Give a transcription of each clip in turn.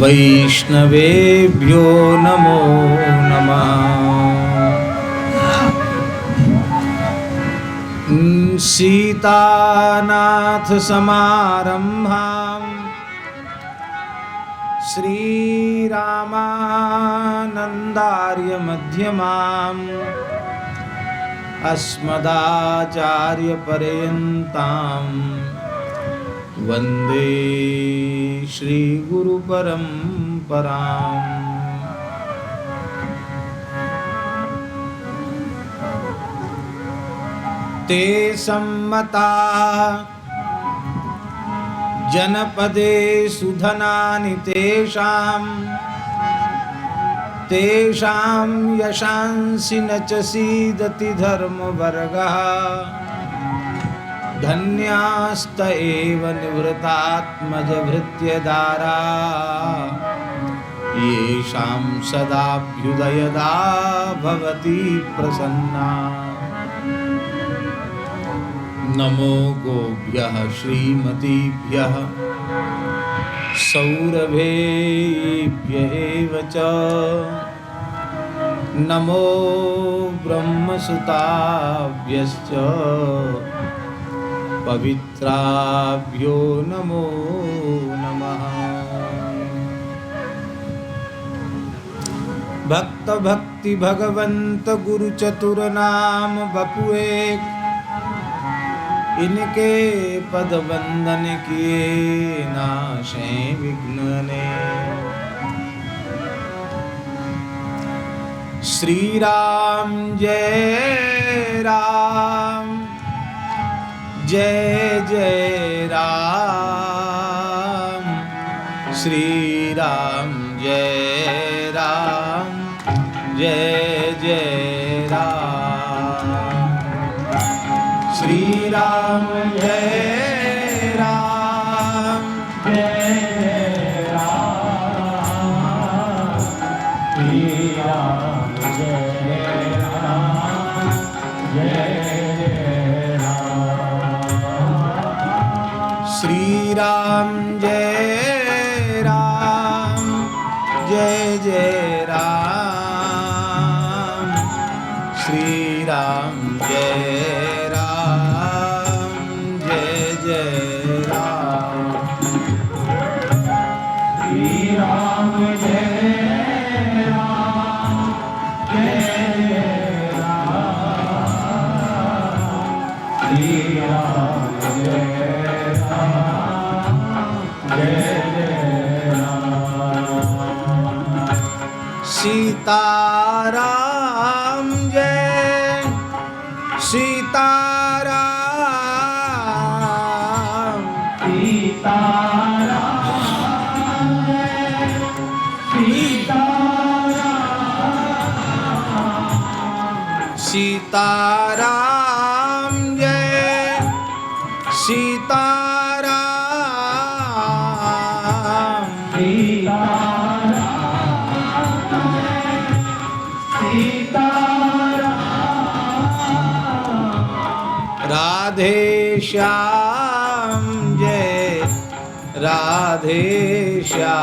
वैष्णवेभ्यो नमो नमः। सीतानाथ समारंभां श्रीरामानन्दार्य मध्यमाम् अस्मदाचार्यपर्यन्तां वन्दे श्रीगुरुपरम्पराम्। ते सम्मता जनपदेषु धनानि तेषां यशांसि न च सीदति धर्मवर्गः। धन्यास्त एव निवृत्तात्मजभृत्यदारा येषां सदाभ्युदयदा भवति प्रसन्ना। नमो गोभ्यः श्रीमतीभ्यः सौरभेभ्यः च नमो ब्रह्मसुताभ्यश्च पवित्राभ्यो नमो नमः। भक्त भक्ति भगवंत गुरु चतुर नाम बपुए इनके पद वंदन किए नाशे विघ्नने। श्री राम जय राम जय जय राम। श्री राम जय राम जय जय राम। श्री राम जय राम जय जय राम। श्री राम जय राम जय जय राम। श्री राम जय राम जय जय राम। श्री राम जय राम जय जय राम। श्री राम जय राम जय जय राम। श्री राम जय राम जय जय राम। सीताराम जय सीताराम। सीताराम जय सीताराम। सीताराम जय सीताराम। राधे श्याम जय राधे श्याम।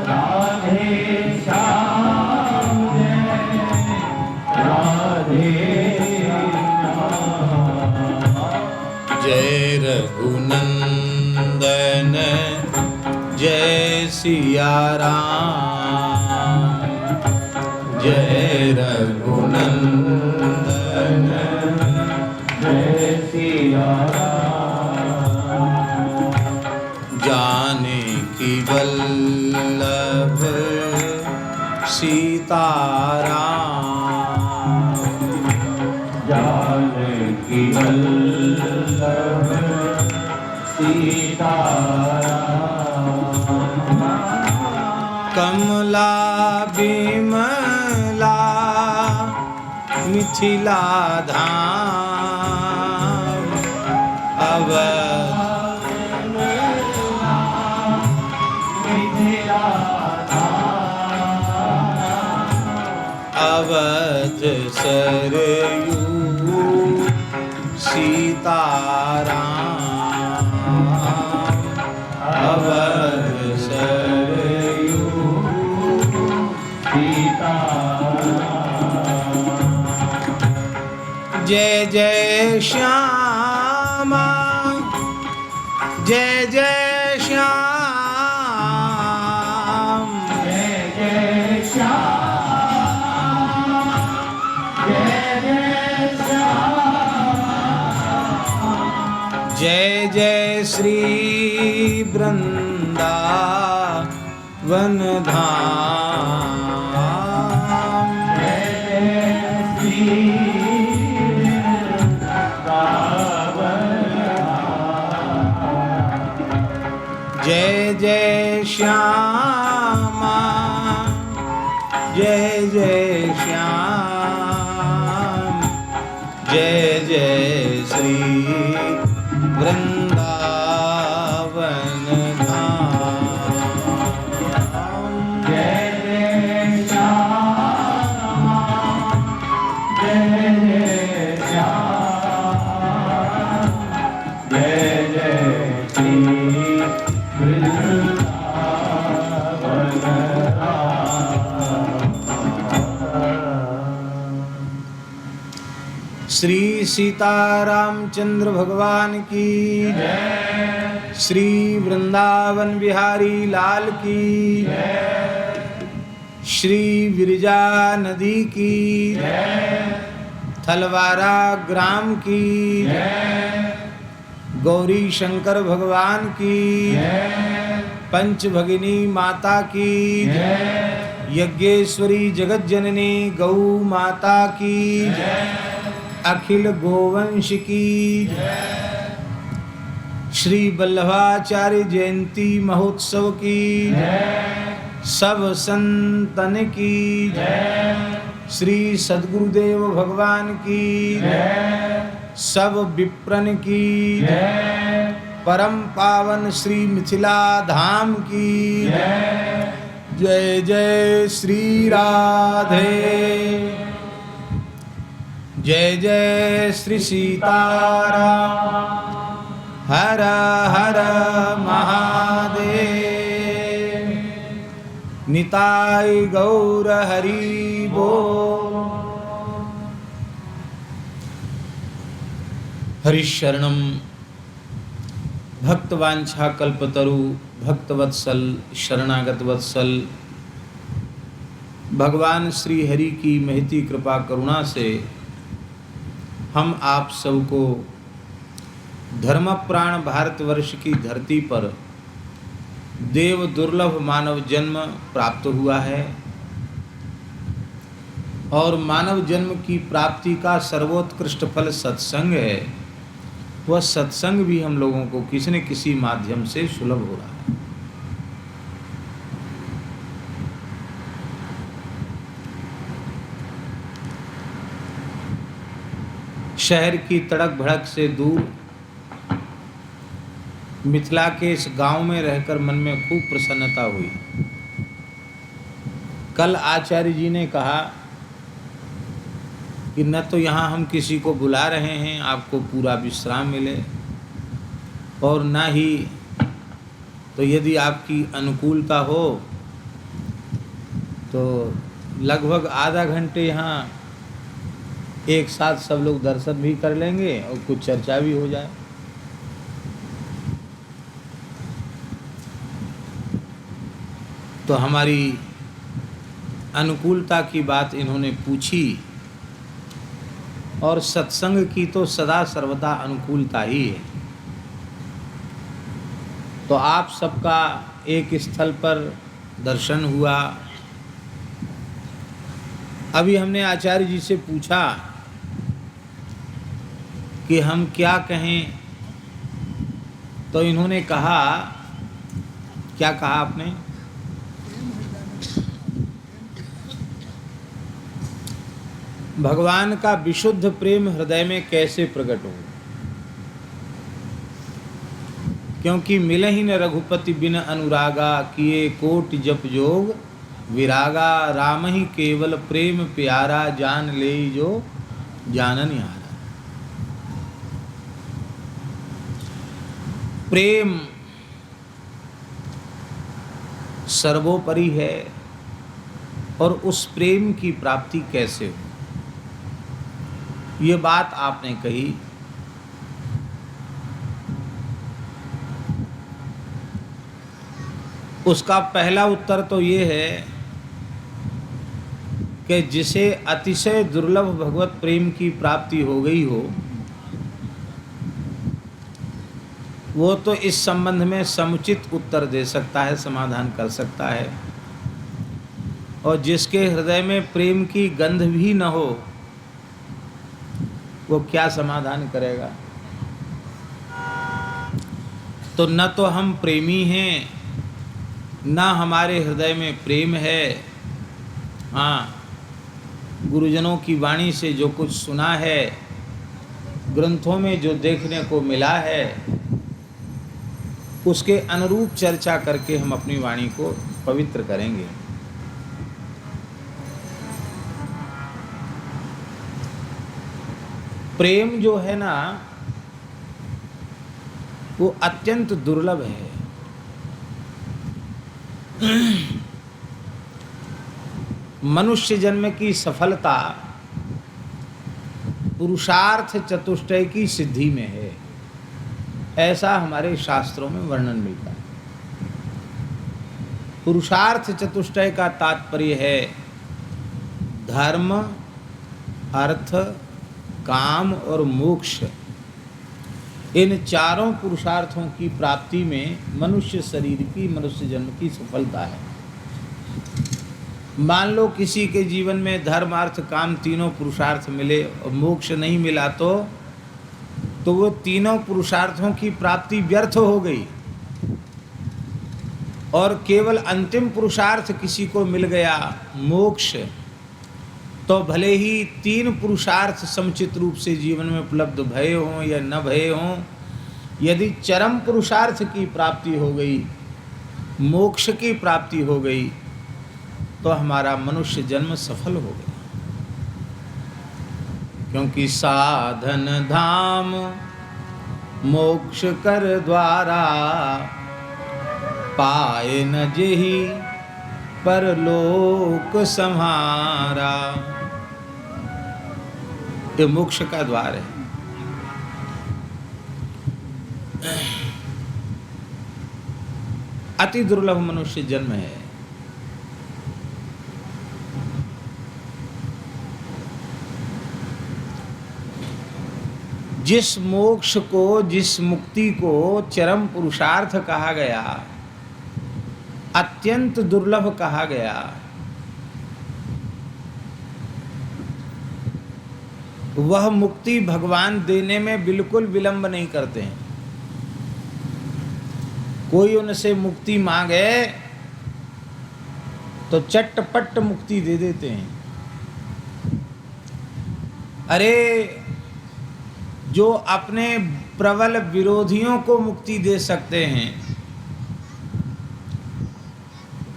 राधे श्याम जय राधे श्याम। जय रघुनंदन जय सिया राम। जय रघुनंदन जय सिया राम। जानकी वल्लभ सीताराम। जानकी वल्लभ सीताराम। कमला बिमला मिथिला धाम। अवध सरयू सीताराम। अवध जय जय श्याम, जय जय श्याम, जय जय श्याम, जय जय श्री वृंदावन धाम, जय जय श्री जय जय श्यामा, जय जय श्याम, जय जय श्री वृंदावन धाम, जय जय श्याम, जय जय श्याम, जय जय श्री वृंदावन धाम। श्री सीतारामचंद्र भगवान की जय, श्री वृंदावन बिहारी लाल की जय, श्री विरजा नदी की जय, थलवारा ग्राम की जय, गौरी शंकर भगवान की जय, पंच भगिनी माता की जय, यज्ञेश्वरी जगत जननी गौ माता की जय, अखिल गोवंश की जय, श्री वल्लभाचार्य जयंती महोत्सव की जय, सब संतन की जय, श्री सद्गुरुदेव भगवान की जय, सब विप्रन की जय, परम पावन श्री मिथिला धाम की जय, जय जय श्री राधे, जय जय श्री सीताराम, हर हर महादेव, निताय गौर हरि बोल। हरिशरणम भक्तवांछा कल्पतरु भक्तवत्सल शरणागत वत्सल, भगवान श्री हरि की महती कृपा करुणा से हम आप सबको धर्मप्राण भारतवर्ष की धरती पर देव दुर्लभ मानव जन्म प्राप्त हुआ है और मानव जन्म की प्राप्ति का सर्वोत्कृष्ट फल सत्संग है। वह सत्संग भी हम लोगों को किसी न किसी माध्यम से सुलभ हो रहा है। शहर की तड़क भड़क से दूर मिथिला के इस गांव में रहकर मन में खूब प्रसन्नता हुई। कल आचार्य जी ने कहा कि न तो यहाँ हम किसी को बुला रहे हैं आपको पूरा विश्राम मिले, और न ही तो यदि आपकी अनुकूलता हो तो लगभग आधा घंटे यहाँ एक साथ सब लोग दर्शन भी कर लेंगे और कुछ चर्चा भी हो जाए। तो हमारी अनुकूलता की बात इन्होंने पूछी, और सत्संग की तो सदा सर्वदा अनुकूलता ही है। तो आप सबका एक स्थल पर दर्शन हुआ। अभी हमने आचार्य जी से पूछा कि हम क्या कहें, तो इन्होंने कहा, क्या कहा आपने? भगवान का विशुद्ध प्रेम हृदय में कैसे प्रकट हो, क्योंकि मिले ही न रघुपति बिन अनुरागा, किए कोटि जप जोग विरागा, राम ही केवल प्रेम प्यारा, जान ले जो जानन यारा। प्रेम सर्वोपरि है, और उस प्रेम की प्राप्ति कैसे हो, ये बात आपने कही। उसका पहला उत्तर तो ये है कि जिसे अतिशय दुर्लभ भगवत प्रेम की प्राप्ति हो गई हो, वो तो इस संबंध में समुचित उत्तर दे सकता है, समाधान कर सकता है। और जिसके हृदय में प्रेम की गंध भी न हो, वो क्या समाधान करेगा? तो न तो हम प्रेमी हैं, न हमारे हृदय में प्रेम है। हाँ, गुरुजनों की वाणी से जो कुछ सुना है, ग्रंथों में जो देखने को मिला है, उसके अनुरूप चर्चा करके हम अपनी वाणी को पवित्र करेंगे। प्रेम जो है ना, वो अत्यंत दुर्लभ है। मनुष्य जन्म की सफलता पुरुषार्थ चतुष्टय की सिद्धि में है, ऐसा हमारे शास्त्रों में वर्णन मिलता है। पुरुषार्थ चतुष्टय का तात्पर्य है धर्म, अर्थ, काम और मोक्ष। इन चारों पुरुषार्थों की प्राप्ति में मनुष्य शरीर की, मनुष्य जन्म की सफलता है। मान लो किसी के जीवन में धर्म, अर्थ, काम तीनों पुरुषार्थ मिले और मोक्ष नहीं मिला, तो वो तीनों पुरुषार्थों की प्राप्ति व्यर्थ हो गई और केवल अंतिम पुरुषार्थ किसी को मिल गया, मोक्ष, तो भले ही तीन पुरुषार्थ समुचित रूप से जीवन में उपलब्ध भये हों या न भये हों, यदि चरम पुरुषार्थ की प्राप्ति हो गई, मोक्ष की प्राप्ति हो गई, तो हमारा मनुष्य जन्म सफल हो गया। क्योंकि साधन धाम मोक्ष कर द्वारा, पाए न जेहि परलोक सम्हारा। ये मोक्ष का द्वार है। अति दुर्लभ मनुष्य जन्म है। जिस मोक्ष को, जिस मुक्ति को चरम पुरुषार्थ कहा गया, अत्यंत दुर्लभ कहा गया, वह मुक्ति भगवान देने में बिल्कुल विलंब नहीं करते हैं। कोई उनसे मुक्ति मांगे तो चटपट मुक्ति दे देते हैं। अरे जो अपने प्रबल विरोधियों को मुक्ति दे सकते हैं,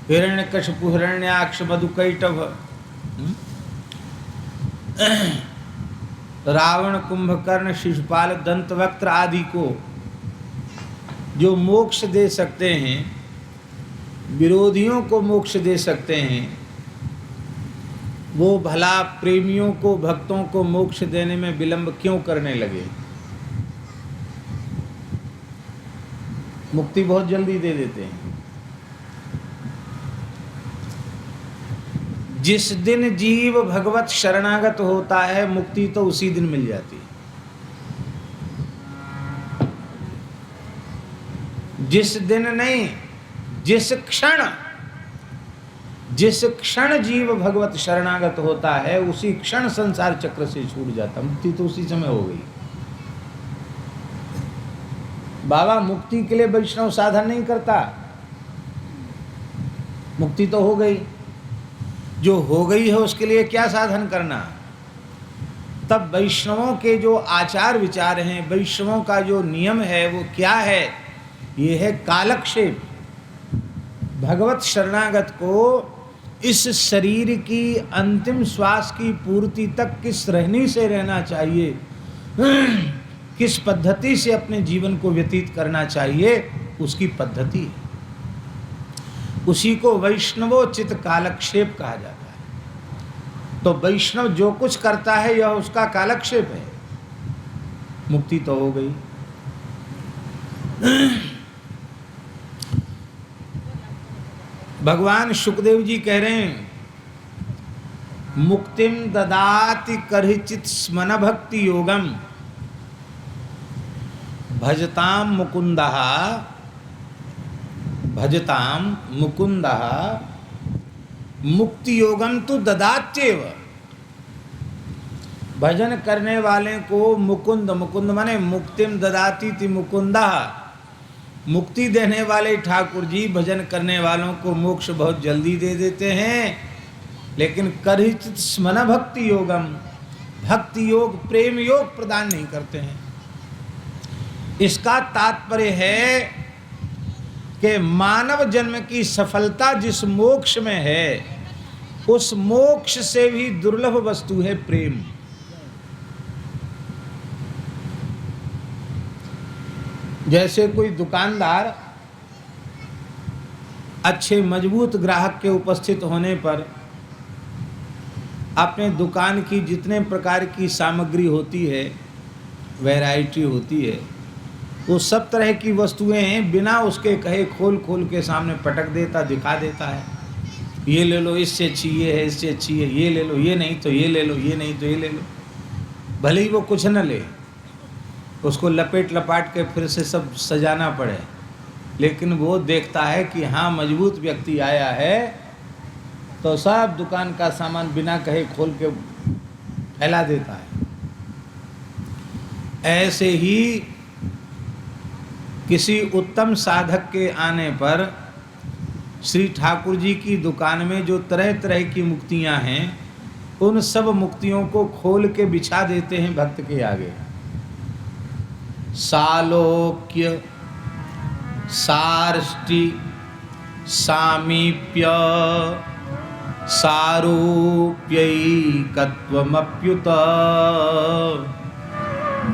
हिरण्यकशिपु, हिरण्याक्ष, मधुकैटभ, रावण, कुंभकर्ण, शिशुपाल, दंतवक्त्र आदि को जो मोक्ष दे सकते हैं, विरोधियों को मोक्ष दे सकते हैं, वो भला प्रेमियों को, भक्तों को मोक्ष देने में विलंब क्यों करने लगे? मुक्ति बहुत जल्दी दे देते हैं। जिस दिन जीव भगवत शरणागत होता है, मुक्ति तो उसी दिन मिल जाती है। जिस दिन नहीं, जिस क्षण जीव भगवत शरणागत होता है, उसी क्षण संसार चक्र से छूट जाता। मुक्ति तो उसी समय हो गई। बाबा मुक्ति के लिए वैष्णव साधन नहीं करता, मुक्ति तो हो गई। जो हो गई है उसके लिए क्या साधन करना? तब वैष्णवों के जो आचार विचार हैं, वैष्णवों का जो नियम है, वो क्या है? ये है कालक्षेप। भगवत शरणागत को इस शरीर की अंतिम श्वास की पूर्ति तक किस रहनी से रहना चाहिए, किस पद्धति से अपने जीवन को व्यतीत करना चाहिए, उसकी पद्धति है। उसी को वैष्णवोचित कालक्षेप कहा जाता है। तो वैष्णव जो कुछ करता है, यह उसका कालक्षेप है। मुक्ति तो हो गई। भगवान सुखदेव जी कह रहे हैं, मुक्तिम ददाति करहिचित स्मन भक्ति योगम भजताम मुकुंदः मुक्ति योगम तो ददात्येव। भजन करने वाले को मुकुंद, मुकुंद माने मुक्तिम ददाति ति मुकुंदः, मुक्ति देने वाले ठाकुर जी भजन करने वालों को मोक्ष बहुत जल्दी दे देते हैं। लेकिन करहिचित स्मन भक्ति योगम, भक्ति योग प्रेम योग प्रदान नहीं करते हैं। इसका तात्पर्य है कि मानव जन्म की सफलता जिस मोक्ष में है, उस मोक्ष से भी दुर्लभ वस्तु है प्रेम। जैसे कोई दुकानदार अच्छे मजबूत ग्राहक के उपस्थित होने पर अपने दुकान की जितने प्रकार की सामग्री होती है, वैरायटी होती है, वो सब तरह की वस्तुएं बिना उसके कहे खोल खोल के सामने पटक देता, दिखा देता है। ये ले लो, इससे अच्छी ये है, इससे अच्छी है, ये ले लो, ये नहीं तो ये ले लो, ये नहीं तो ये ले लो। भले ही वो कुछ न ले, उसको लपेट लपाट के फिर से सब सजाना पड़े, लेकिन वो देखता है कि हाँ मजबूत व्यक्ति आया है, तो सब दुकान का सामान बिना कहे खोल के फैला देता है। ऐसे ही किसी उत्तम साधक के आने पर श्री ठाकुर जी की दुकान में जो तरह तरह की मुक्तियां हैं, उन सब मुक्तियों को खोल के बिछा देते हैं भक्त के आगे। सालोक्य, सार्ष्टि, सामीप्य, सारूप्यैकत्वमप्युत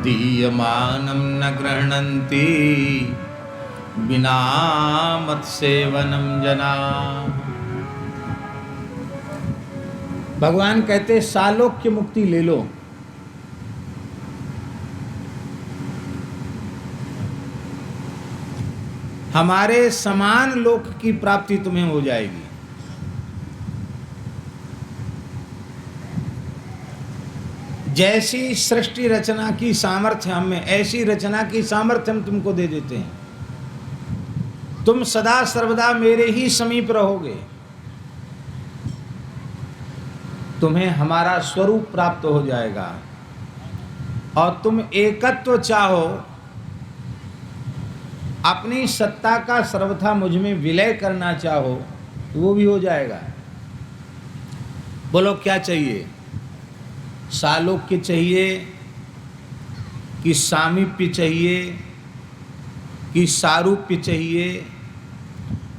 दीयमानं न गृह्णन्ति बिना मत्सेवनं जना। भगवान कहते सालोक्य मुक्ति ले लो। हमारे समान लोक की प्राप्ति तुम्हें हो जाएगी। जैसी सृष्टि रचना की सामर्थ्य हम में, ऐसी रचना की सामर्थ्य हम तुमको दे देते हैं। तुम सदा सर्वदा मेरे ही समीप रहोगे, तुम्हें हमारा स्वरूप प्राप्त हो जाएगा। और तुम एकत्व चाहो, अपनी सत्ता का सर्वथा मुझ में विलय करना चाहो, तो वो भी हो जाएगा। बोलो क्या चाहिए? सालोक्य चाहिए कि सामीप्य चाहिए कि सारूप्य चाहिए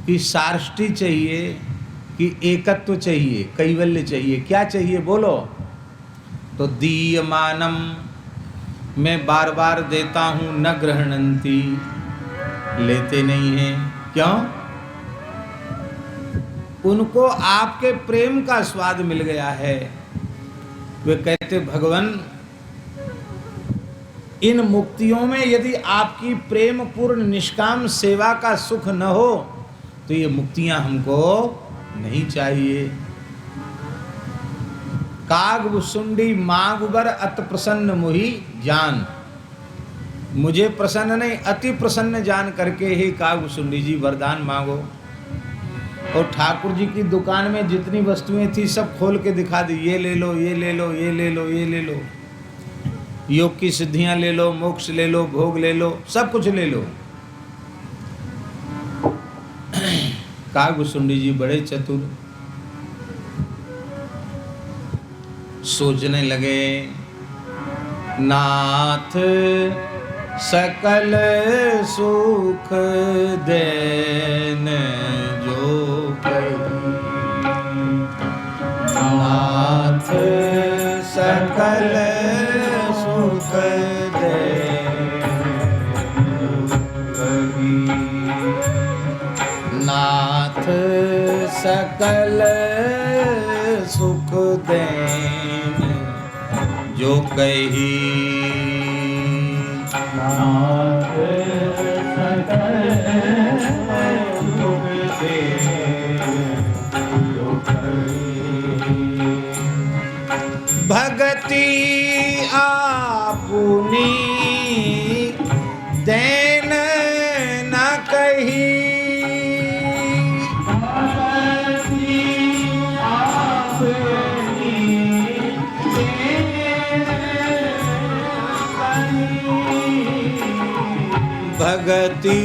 कि सार्ष्टि चाहिए कि एकत्व चाहिए, कैवल्य चाहिए? क्या चाहिए बोलो? तो दीयमानम, मैं बार बार देता हूँ, न गृह्णन्ति, लेते नहीं हैं। क्यों? उनको आपके प्रेम का स्वाद मिल गया है। वे कहते भगवान, इन मुक्तियों में यदि आपकी प्रेम पूर्ण निष्काम सेवा का सुख न हो तो ये मुक्तियां हमको नहीं चाहिए। कागभुसुंडी मागुबर अत प्रसन्न मोहि जान, मुझे प्रसन्न नहीं अति प्रसन्न जान करके ही कागभुसुंडी जी वरदान मांगो। और ठाकुर जी की दुकान में जितनी वस्तुएं थी सब खोल के दिखा दी, ये ले लो, ये ले लो, ये ले लो, ये ले लो, योग की सिद्धियां ले लो, मोक्ष ले लो, भोग ले लो, सब कुछ ले लो। कागभुसुंडी जी बड़े चतुर, सोचने लगे, नाथ सकल सुख देन जो कही, नाथ सकल सुख देन कही, नाथ सकल सुख देन जो कही, नाथ सकल सुख देन ही भगति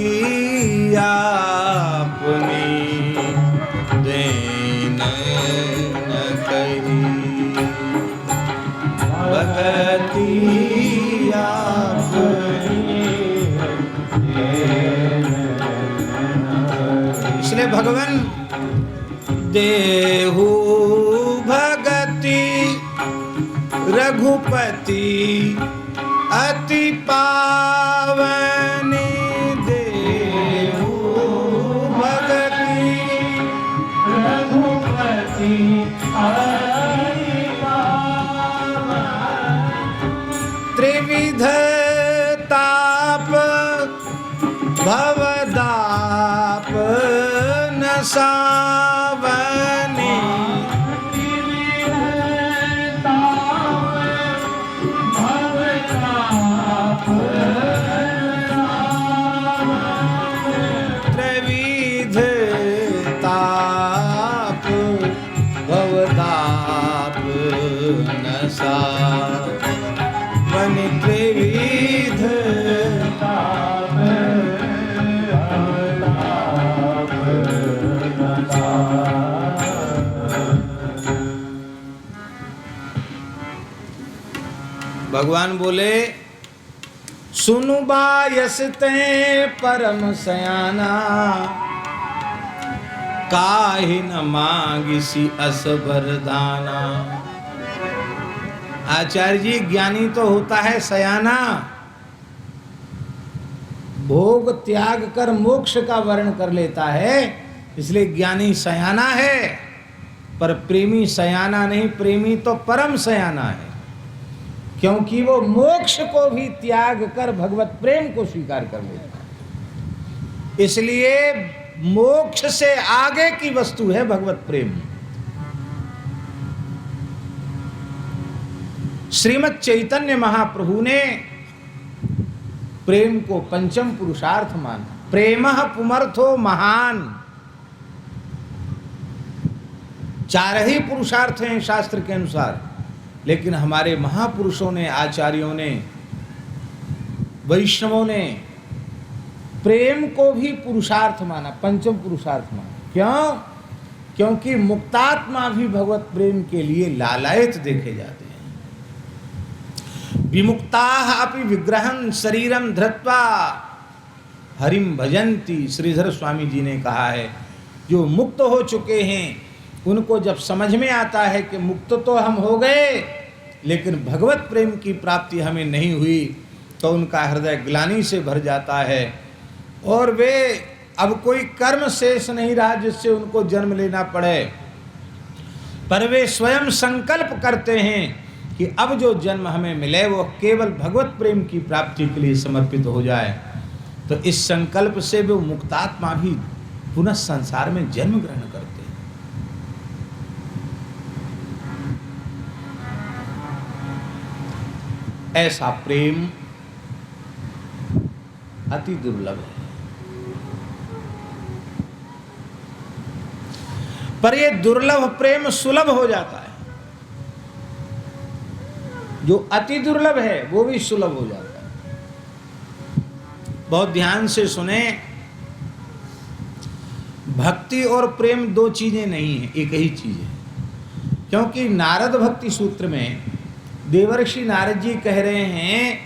आपनी देन न कही, भगति आपनी। इसलिए भगवान देहु भगति रघुपति अति पावनी, देहु भगति रघुपति अति पावन, त्रिविध ताप भवदाप नसावनी, त्रिविध ताप भवदाप नसावनी, त्रिविध भगवान बोले सुनु बायसते परम सयाना, काहि न मांगिसी अस वरदाना। आचार्य जी, ज्ञानी तो होता है सयाना, भोग त्याग कर मोक्ष का वर्ण कर लेता है, इसलिए ज्ञानी सयाना है। पर प्रेमी सयाना नहीं, प्रेमी तो परम सयाना है, क्योंकि वो मोक्ष को भी त्याग कर भगवत प्रेम को स्वीकार कर लेता है। इसलिए मोक्ष से आगे की वस्तु है भगवत प्रेम। श्रीमद् चैतन्य महाप्रभु ने प्रेम को पंचम पुरुषार्थ माना। प्रेमः पुमर्थो महान, चार ही पुरुषार्थ हैं शास्त्र के अनुसार, लेकिन हमारे महापुरुषों ने, आचार्यों ने, वैष्णवों ने प्रेम को भी पुरुषार्थ माना, पंचम पुरुषार्थ माना। क्यों? क्योंकि मुक्तात्मा भी भगवत प्रेम के लिए लालायित देखे जाते हैं। विमुक्ताः अपि विग्रहं शरीरम धृत्वा हरिम भजन्ति। श्रीधर स्वामी जी ने कहा है, जो मुक्त हो चुके हैं उनको जब समझ में आता है कि मुक्त तो हम हो गए, लेकिन भगवत प्रेम की प्राप्ति हमें नहीं हुई, तो उनका हृदय ग्लानि से भर जाता है और वे अब कोई कर्म शेष नहीं रहा जिससे उनको जन्म लेना पड़े। पर वे स्वयं संकल्प करते हैं कि अब जो जन्म हमें मिले वो केवल भगवत प्रेम की प्राप्ति के लिए समर्पित हो जाए। तो इस संकल्प से वे मुक्तात्मा भी पुनः संसार में जन्म ग्रहण करते हैं। ऐसा प्रेम अति दुर्लभ है। पर यह दुर्लभ प्रेम सुलभ हो जाता है। जो अति दुर्लभ है वो भी सुलभ हो जाता है। बहुत ध्यान से सुने, भक्ति और प्रेम दो चीजें नहीं है, एक ही चीज है। क्योंकि नारद भक्ति सूत्र में देवर्षि नारद जी कह रहे हैं,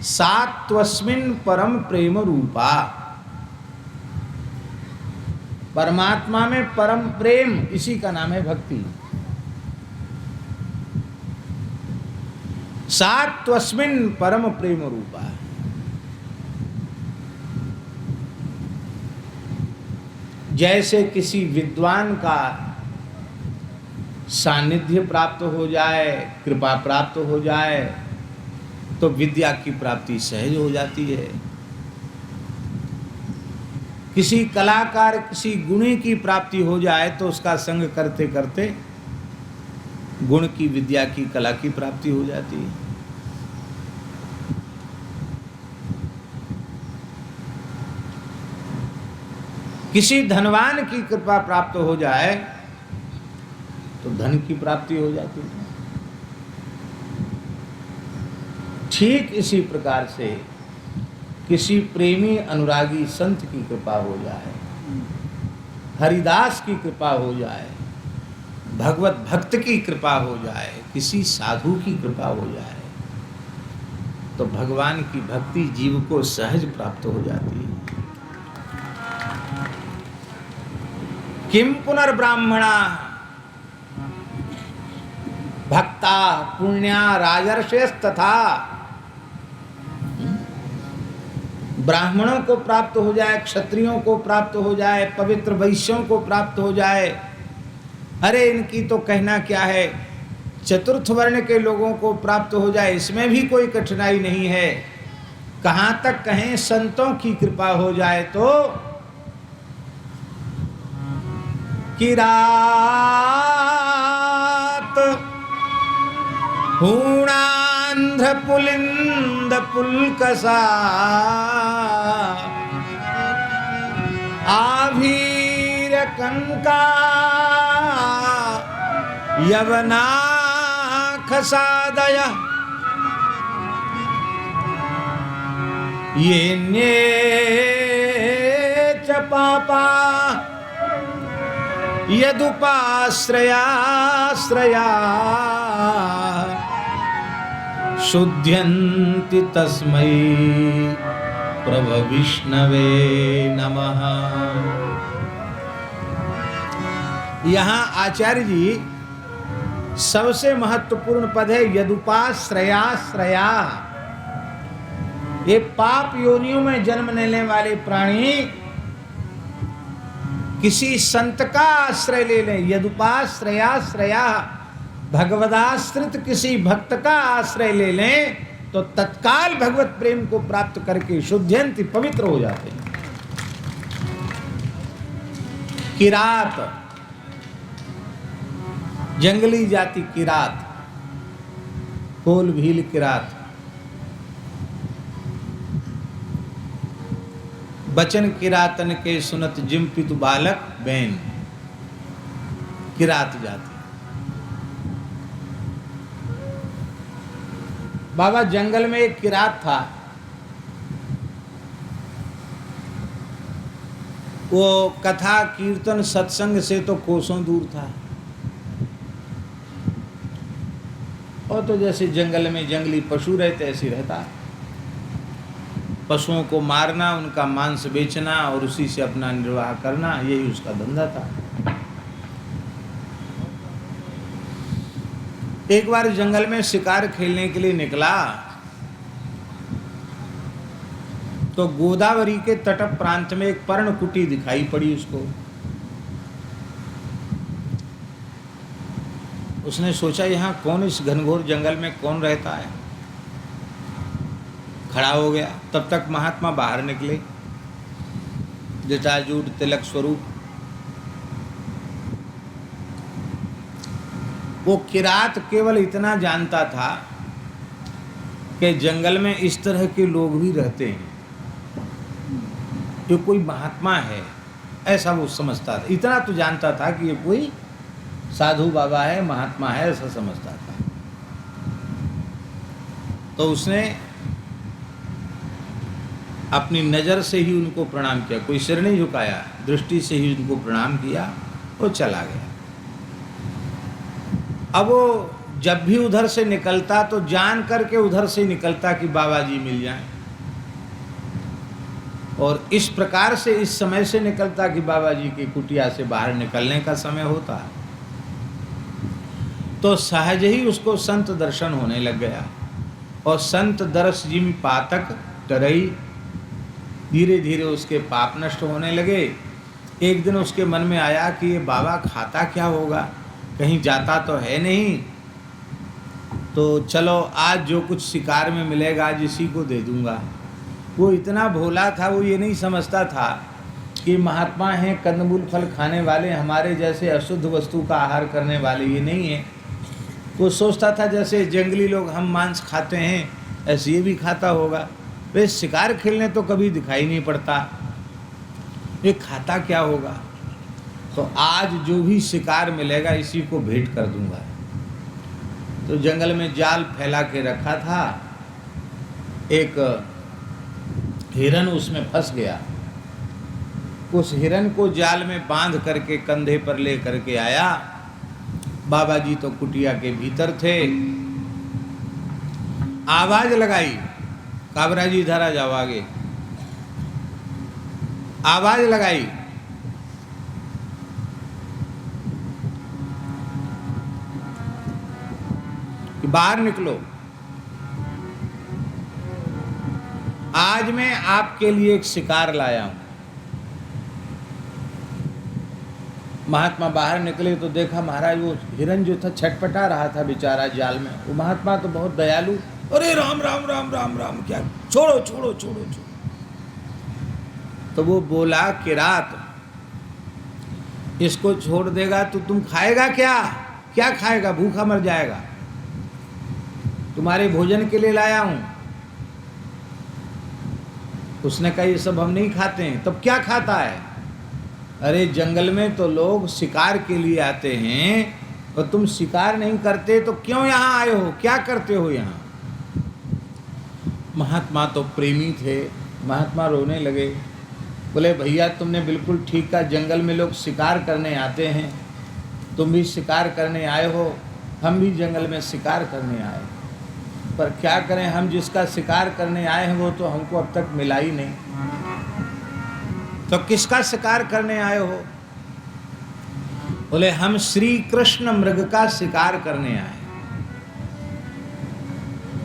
सात्वस्मिन् परम प्रेम रूपा। परमात्मा में परम प्रेम, इसी का नाम है भक्ति। सात्वस्मिन् परम प्रेम रूपा। जैसे किसी विद्वान का सानिध्य प्राप्त हो जाए, कृपा प्राप्त हो जाए, तो विद्या की प्राप्ति सहज हो जाती है। किसी कलाकार, किसी गुणी की प्राप्ति हो जाए तो उसका संग करते करते गुण की, विद्या की, कला की प्राप्ति हो जाती है। किसी धनवान की कृपा प्राप्त हो जाए तो धन की प्राप्ति हो जाती है। ठीक इसी प्रकार से किसी प्रेमी अनुरागी संत की कृपा हो जाए, हरिदास की कृपा हो जाए, भगवत भक्त की कृपा हो जाए, किसी साधु की कृपा हो जाए, तो भगवान की भक्ति जीव को सहज प्राप्त हो जाती है। किम पुनर्ब्राह्मणा भक्ता पुण्या राजर्षयस्तथा। ब्राह्मणों को प्राप्त हो जाए, क्षत्रियों को प्राप्त हो जाए, पवित्र वैश्यों को प्राप्त हो जाए, अरे इनकी तो कहना क्या है, चतुर्थ वर्ण के लोगों को प्राप्त हो जाए, इसमें भी कोई कठिनाई नहीं है। कहाँ तक कहें संतों की कृपा हो जाए तो किरात हूणांध्र पुलिंद पुलकसा आभीर कंका यवना खसादय ये च पापा यदुपाश्रयाश्रया शुद्ध्यन्ति तस्मै प्रभु विष्णवे नमः। यहाँ आचार्य जी सबसे महत्वपूर्ण पद है यदुपाश्रयाश्रया। ये पाप योनियों में जन्म लेने वाले प्राणी किसी संत का आश्रय ले लें, यदुपाश्रयाश्रया, भगवदाश्रित किसी भक्त का आश्रय ले लें तो तत्काल भगवत प्रेम को प्राप्त करके शुद्ध्यंति पवित्र हो जाते हैं। किरात, जंगली जाति किरात, कोल भील किरात, बचन किरातन के सुनत जिम पितु बालक बैन, किरात जाति। बाबा जंगल में एक किरात था, वो कथा कीर्तन सत्संग से तो कोसों दूर था। और तो जैसे जंगल में जंगली पशु रहते ऐसे रहता, पशुओं को मारना, उनका मांस बेचना और उसी से अपना निर्वाह करना, यही उसका धंधा था। एक बार जंगल में शिकार खेलने के लिए निकला तो गोदावरी के तट प्रांत में एक पर्णकुटी दिखाई पड़ी उसको। उसने सोचा यहाँ कौन, इस घनघोर जंगल में कौन रहता है, खड़ा हो गया। तब तक महात्मा बाहर निकले, जटाजूट तिलक स्वरूप। वो किरात केवल इतना जानता था कि जंगल में इस तरह के लोग भी रहते हैं, जो कोई महात्मा है, ऐसा वो समझता था। इतना तो जानता था कि ये कोई साधु बाबा है, महात्मा है, ऐसा समझता था। तो उसने अपनी नज़र से ही उनको प्रणाम किया, कोई सिर नहीं झुकाया, दृष्टि से ही उनको प्रणाम किया और चला गया। अब वो जब भी उधर से निकलता तो जान करके उधर से निकलता कि बाबा जी मिल जाएं, और इस प्रकार से इस समय से निकलता कि बाबा जी की कुटिया से बाहर निकलने का समय होता। तो सहज ही उसको संत दर्शन होने लग गया, और संत दर्श जिम पातक टरई, धीरे धीरे उसके पाप नष्ट होने लगे। एक दिन उसके मन में आया कि ये बाबा खाता क्या होगा, कहीं जाता तो है नहीं, तो चलो आज जो कुछ शिकार में मिलेगा आज इसी को दे दूंगा। वो इतना भोला था, वो ये नहीं समझता था कि महात्मा हैं, कंदमूल फल खाने वाले, हमारे जैसे अशुद्ध वस्तु का आहार करने वाले ये नहीं है। वो सोचता था जैसे जंगली लोग हम मांस खाते हैं ऐसे ये भी खाता होगा। वे शिकार खेलने तो कभी दिखाई नहीं पड़ता। ये खाता क्या होगा? तो आज जो भी शिकार मिलेगा इसी को भेंट कर दूंगा। तो जंगल में जाल फैला के रखा था, एक हिरन उसमें फंस गया। उस हिरन को जाल में बांध करके कंधे पर ले करके आया। बाबा जी तो कुटिया के भीतर थे। आवाज लगाई, काबरा जी इधर आ जाओ आगे। आवाज लगाई, कि बाहर निकलो, आज मैं आपके लिए एक शिकार लाया हूं। महात्मा बाहर निकले तो देखा महाराज वो हिरन जो था छटपटा रहा था बेचारा जाल में। वो महात्मा तो बहुत दयालु, अरे राम राम राम राम राम, क्या छोड़ो छोड़ो छोड़ो छोड़ो। तो वो बोला कि रात इसको छोड़ देगा तो तुम खाएगा क्या? क्या खाएगा? भूखा मर जाएगा। तुम्हारे भोजन के लिए लाया हूं। उसने कहा ये सब हम नहीं खाते हैं। तब क्या खाता है? अरे जंगल में तो लोग शिकार के लिए आते हैं और तुम शिकार नहीं करते तो क्यों यहाँ आए हो? क्या करते हो यहाँ? महात्मा तो प्रेमी थे। महात्मा रोने लगे, बोले भैया तुमने बिल्कुल ठीक कहा, जंगल में लोग शिकार करने आते हैं, तुम भी शिकार करने आए हो, हम भी जंगल में शिकार करने आए, पर क्या करें, हम जिसका शिकार करने आए हैं वो तो हमको अब तक मिला ही नहीं। तो किसका शिकार करने आए हो? बोले हम श्री कृष्ण मृग का शिकार करने आए।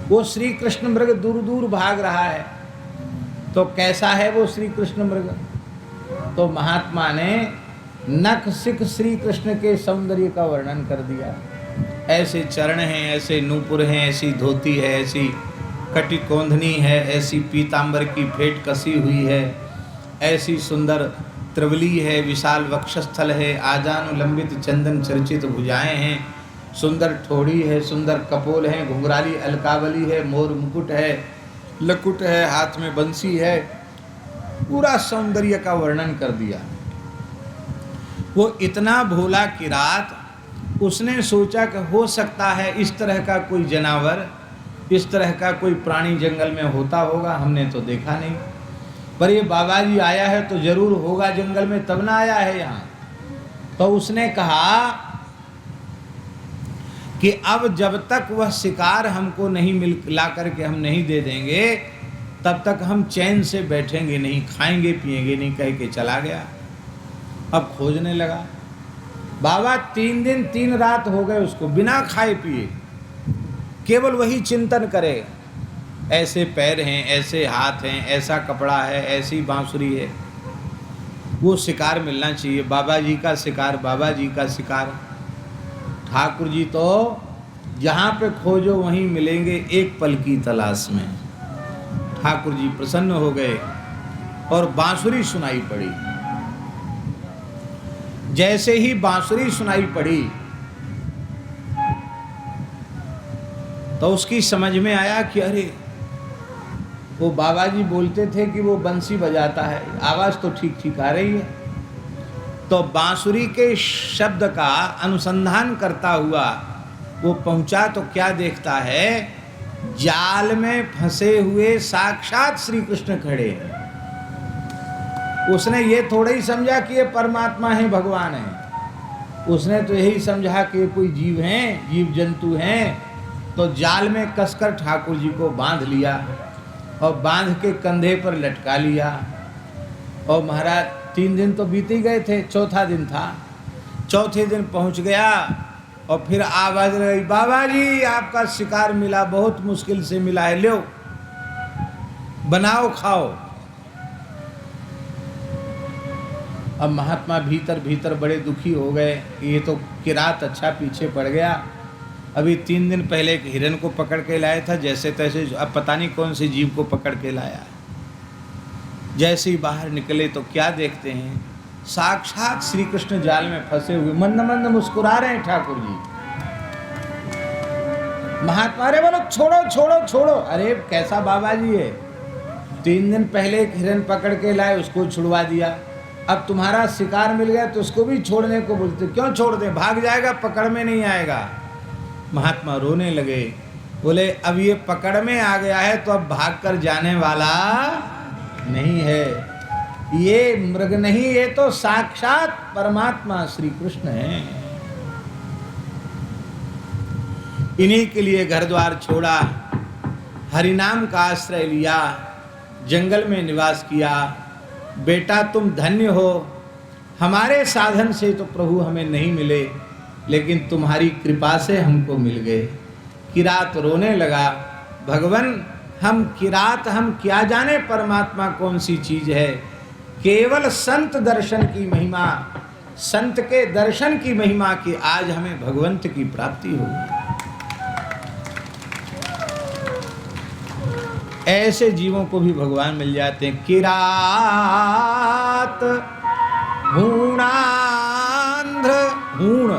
वो श्री कृष्ण मृग दूर दूर भाग रहा है। तो कैसा है वो श्री कृष्ण मृग? तो महात्मा ने नख सिख श्री कृष्ण के सौंदर्य का वर्णन कर दिया। ऐसे चरण हैं, ऐसे नूपुर हैं, ऐसी धोती है, ऐसी कटी कोंधनी है, ऐसी पीतांबर की फेंट कसी हुई है, ऐसी सुंदर त्रिवली है, विशाल वक्षस्थल है, आजानुलंबित चंदन चर्चित भुजाएं हैं, सुंदर ठोड़ी है, सुंदर कपोल है, घुंघराली अलकावली है, मोर मुकुट है, लकुट है, हाथ में बंसी है, पूरा सौंदर्य का वर्णन कर दिया। वो इतना भोला कि रात उसने सोचा कि हो सकता है इस तरह का कोई जानवर, इस तरह का कोई प्राणी जंगल में होता होगा, हमने तो देखा नहीं, पर ये बाबा जी आया है तो जरूर होगा जंगल में, तब ना आया है यहाँ। तो उसने कहा कि अब जब तक वह शिकार हमको नहीं मिल ला करके हम नहीं दे देंगे तब तक हम चैन से बैठेंगे नहीं, खाएंगे पिएंगे नहीं, कह के चला गया। अब खोजने लगा। बाबा 3 दिन 3 रात हो गए उसको बिना खाए पिए, केवल वही चिंतन करे, ऐसे पैर हैं, ऐसे हाथ हैं, ऐसा कपड़ा है, ऐसी बांसुरी है, वो शिकार मिलना चाहिए, बाबा जी का शिकार, बाबा जी का शिकार। ठाकुर जी तो जहाँ पे खोजो वहीं मिलेंगे, एक पल की तलाश में। ठाकुर जी प्रसन्न हो गए और बांसुरी सुनाई पड़ी। जैसे ही बांसुरी सुनाई पड़ी तो उसकी समझ में आया कि अरे वो बाबा जी बोलते थे कि वो बंसी बजाता है, आवाज़ तो ठीक ठीक आ रही है। तो बांसुरी के शब्द का अनुसंधान करता हुआ वो पहुंचा तो क्या देखता है, जाल में फंसे हुए साक्षात श्री कृष्ण खड़े हैं। उसने ये थोड़ा ही समझा कि ये परमात्मा है, भगवान है, उसने तो यही समझा कि ये कोई जीव हैं, जीव जंतु हैं। तो जाल में कसकर ठाकुर जी को बांध लिया और बांध के कंधे पर लटका लिया। और महाराज 3 दिन तो बीत ही गए थे, चौथा दिन था। चौथे दिन पहुंच गया और फिर आवाज लगी, बाबा जी आपका शिकार मिला, बहुत मुश्किल से मिला है, लो बनाओ खाओ। अब महात्मा भीतर भीतर बड़े दुखी हो गए कि ये तो किरात अच्छा पीछे पड़ गया। अभी 3 दिन पहले एक हिरन को पकड़ के लाया था, जैसे तैसे, अब पता नहीं कौन से जीव को पकड़ के लाया। जैसे ही बाहर निकले तो क्या देखते हैं, साक्षात श्री कृष्ण जाल में फंसे हुए, मंद मंद मुस्कुरा रहे हैं ठाकुर जी। महात्मा अरे बोलो छोड़ो छोड़ो छोड़ो। अरे कैसा बाबा जी है, 3 दिन पहले एक हिरन पकड़ के लाए, उसको छुड़वा दिया, अब तुम्हारा शिकार मिल गया तो उसको भी छोड़ने को बोलते, क्यों छोड़ दे, भाग जाएगा, पकड़ में नहीं आएगा। महात्मा रोने लगे, बोले अब ये पकड़ में आ गया है तो अब भाग कर जाने वाला नहीं है, ये मृग नहीं, ये तो साक्षात परमात्मा श्री कृष्ण है। इन्हीं के लिए घर द्वार छोड़ा, हरिनाम का आश्रय लिया, जंगल में निवास किया। बेटा तुम धन्य हो, हमारे साधन से तो प्रभु हमें नहीं मिले, लेकिन तुम्हारी कृपा से हमको मिल गए। किरात रोने लगा, भगवान हम किरात, हम क्या जाने परमात्मा कौन सी चीज है, केवल संत दर्शन की महिमा, संत के दर्शन की महिमा की आज हमें भगवंत की प्राप्ति होगी। ऐसे जीवों को भी भगवान मिल जाते हैं। किरात हूणांध्र, हूण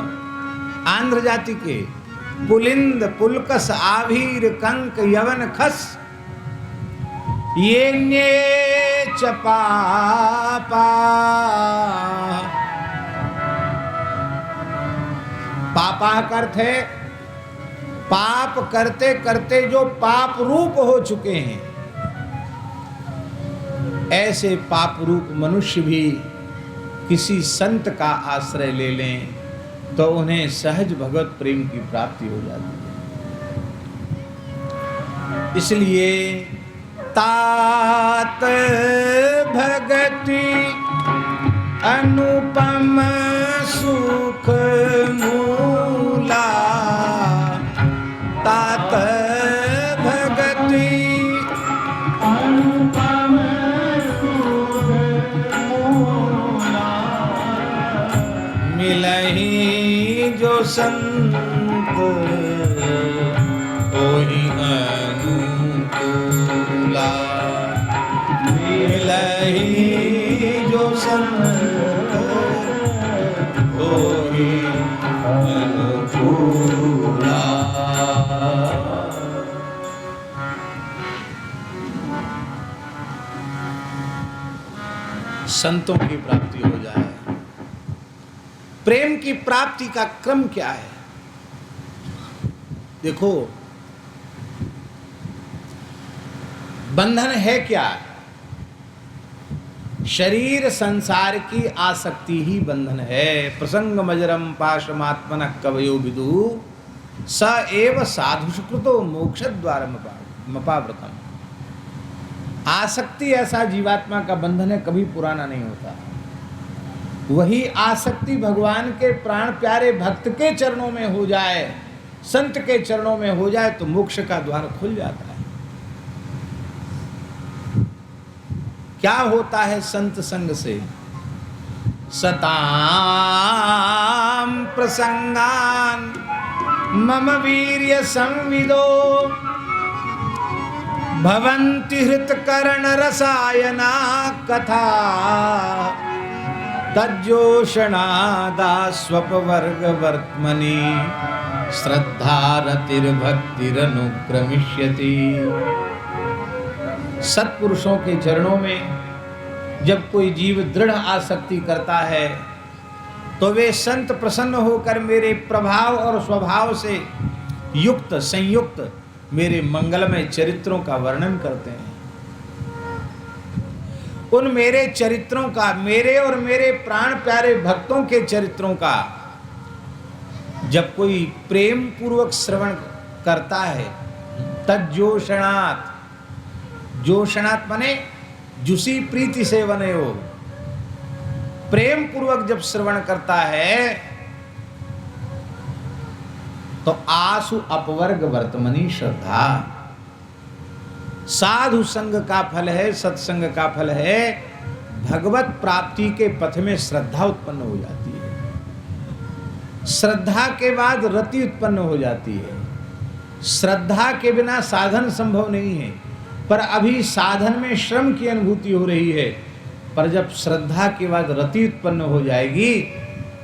आंध्र जाति के, पुलिंद पुलकस आभीर कंक यवन खस, ये चपापा। पापा का अर्थ है पाप करते करते जो पाप रूप हो चुके हैं, ऐसे पाप रूप मनुष्य भी किसी संत का आश्रय ले लें तो उन्हें सहज भगवत प्रेम की प्राप्ति हो जाती है। इसलिए तात भगति अनुपम सुख मूला, तात भगति अनुपम सुख मूला, मिलहि जो संत होहि अनुकूला, मिलहि जो संत होहि अनुकूला। संतों की प्राप्ति हो जाए। प्रेम की प्राप्ति का क्रम क्या है? देखो, बंधन है क्या? शरीर संसार की आसक्ति ही बंधन है। प्रसंग मजरम पाशमात्मन कवयो विदु स एव साधु सुकृतो मोक्ष द्वार मपाव्रतम। आसक्ति ऐसा जीवात्मा का बंधन है, कभी पुराना नहीं होता। वही आसक्ति भगवान के प्राण प्यारे भक्त के चरणों में हो जाए, संत के चरणों में हो जाए तो मोक्ष का द्वार खुल जाता है। क्या होता है संत संग से? सताम प्रसंगान मम वीर्य संविदो भवन्ति हृतकर्ण रसायना कथा तज्जोषणादास्वपवर्ग वर्त्मनि श्रद्धारतिर्भक्तिरनुक्रमिष्यति। सत्पुरुषों के चरणों में जब कोई जीव दृढ़ आसक्ति करता है तो वे संत प्रसन्न होकर मेरे प्रभाव और स्वभाव से युक्त संयुक्त मेरे मंगलमय चरित्रों का वर्णन करते हैं। उन मेरे चरित्रों का, मेरे और मेरे प्राण प्यारे भक्तों के चरित्रों का जब कोई प्रेम पूर्वक श्रवण करता है, तज्जोषणात्, जोषणात् माने जुसी प्रीति से बने हो, प्रेम पूर्वक जब श्रवण करता है तो आसु अपवर्ग वर्तमनी श्रद्धा। साधु संग का फल है, सत्संग का फल है, भगवत प्राप्ति के पथ में श्रद्धा उत्पन्न हो जाती है। श्रद्धा के बाद रति उत्पन्न हो जाती है। श्रद्धा के बिना साधन संभव नहीं है, पर अभी साधन में श्रम की अनुभूति हो रही है। पर जब श्रद्धा के बाद रति उत्पन्न हो जाएगी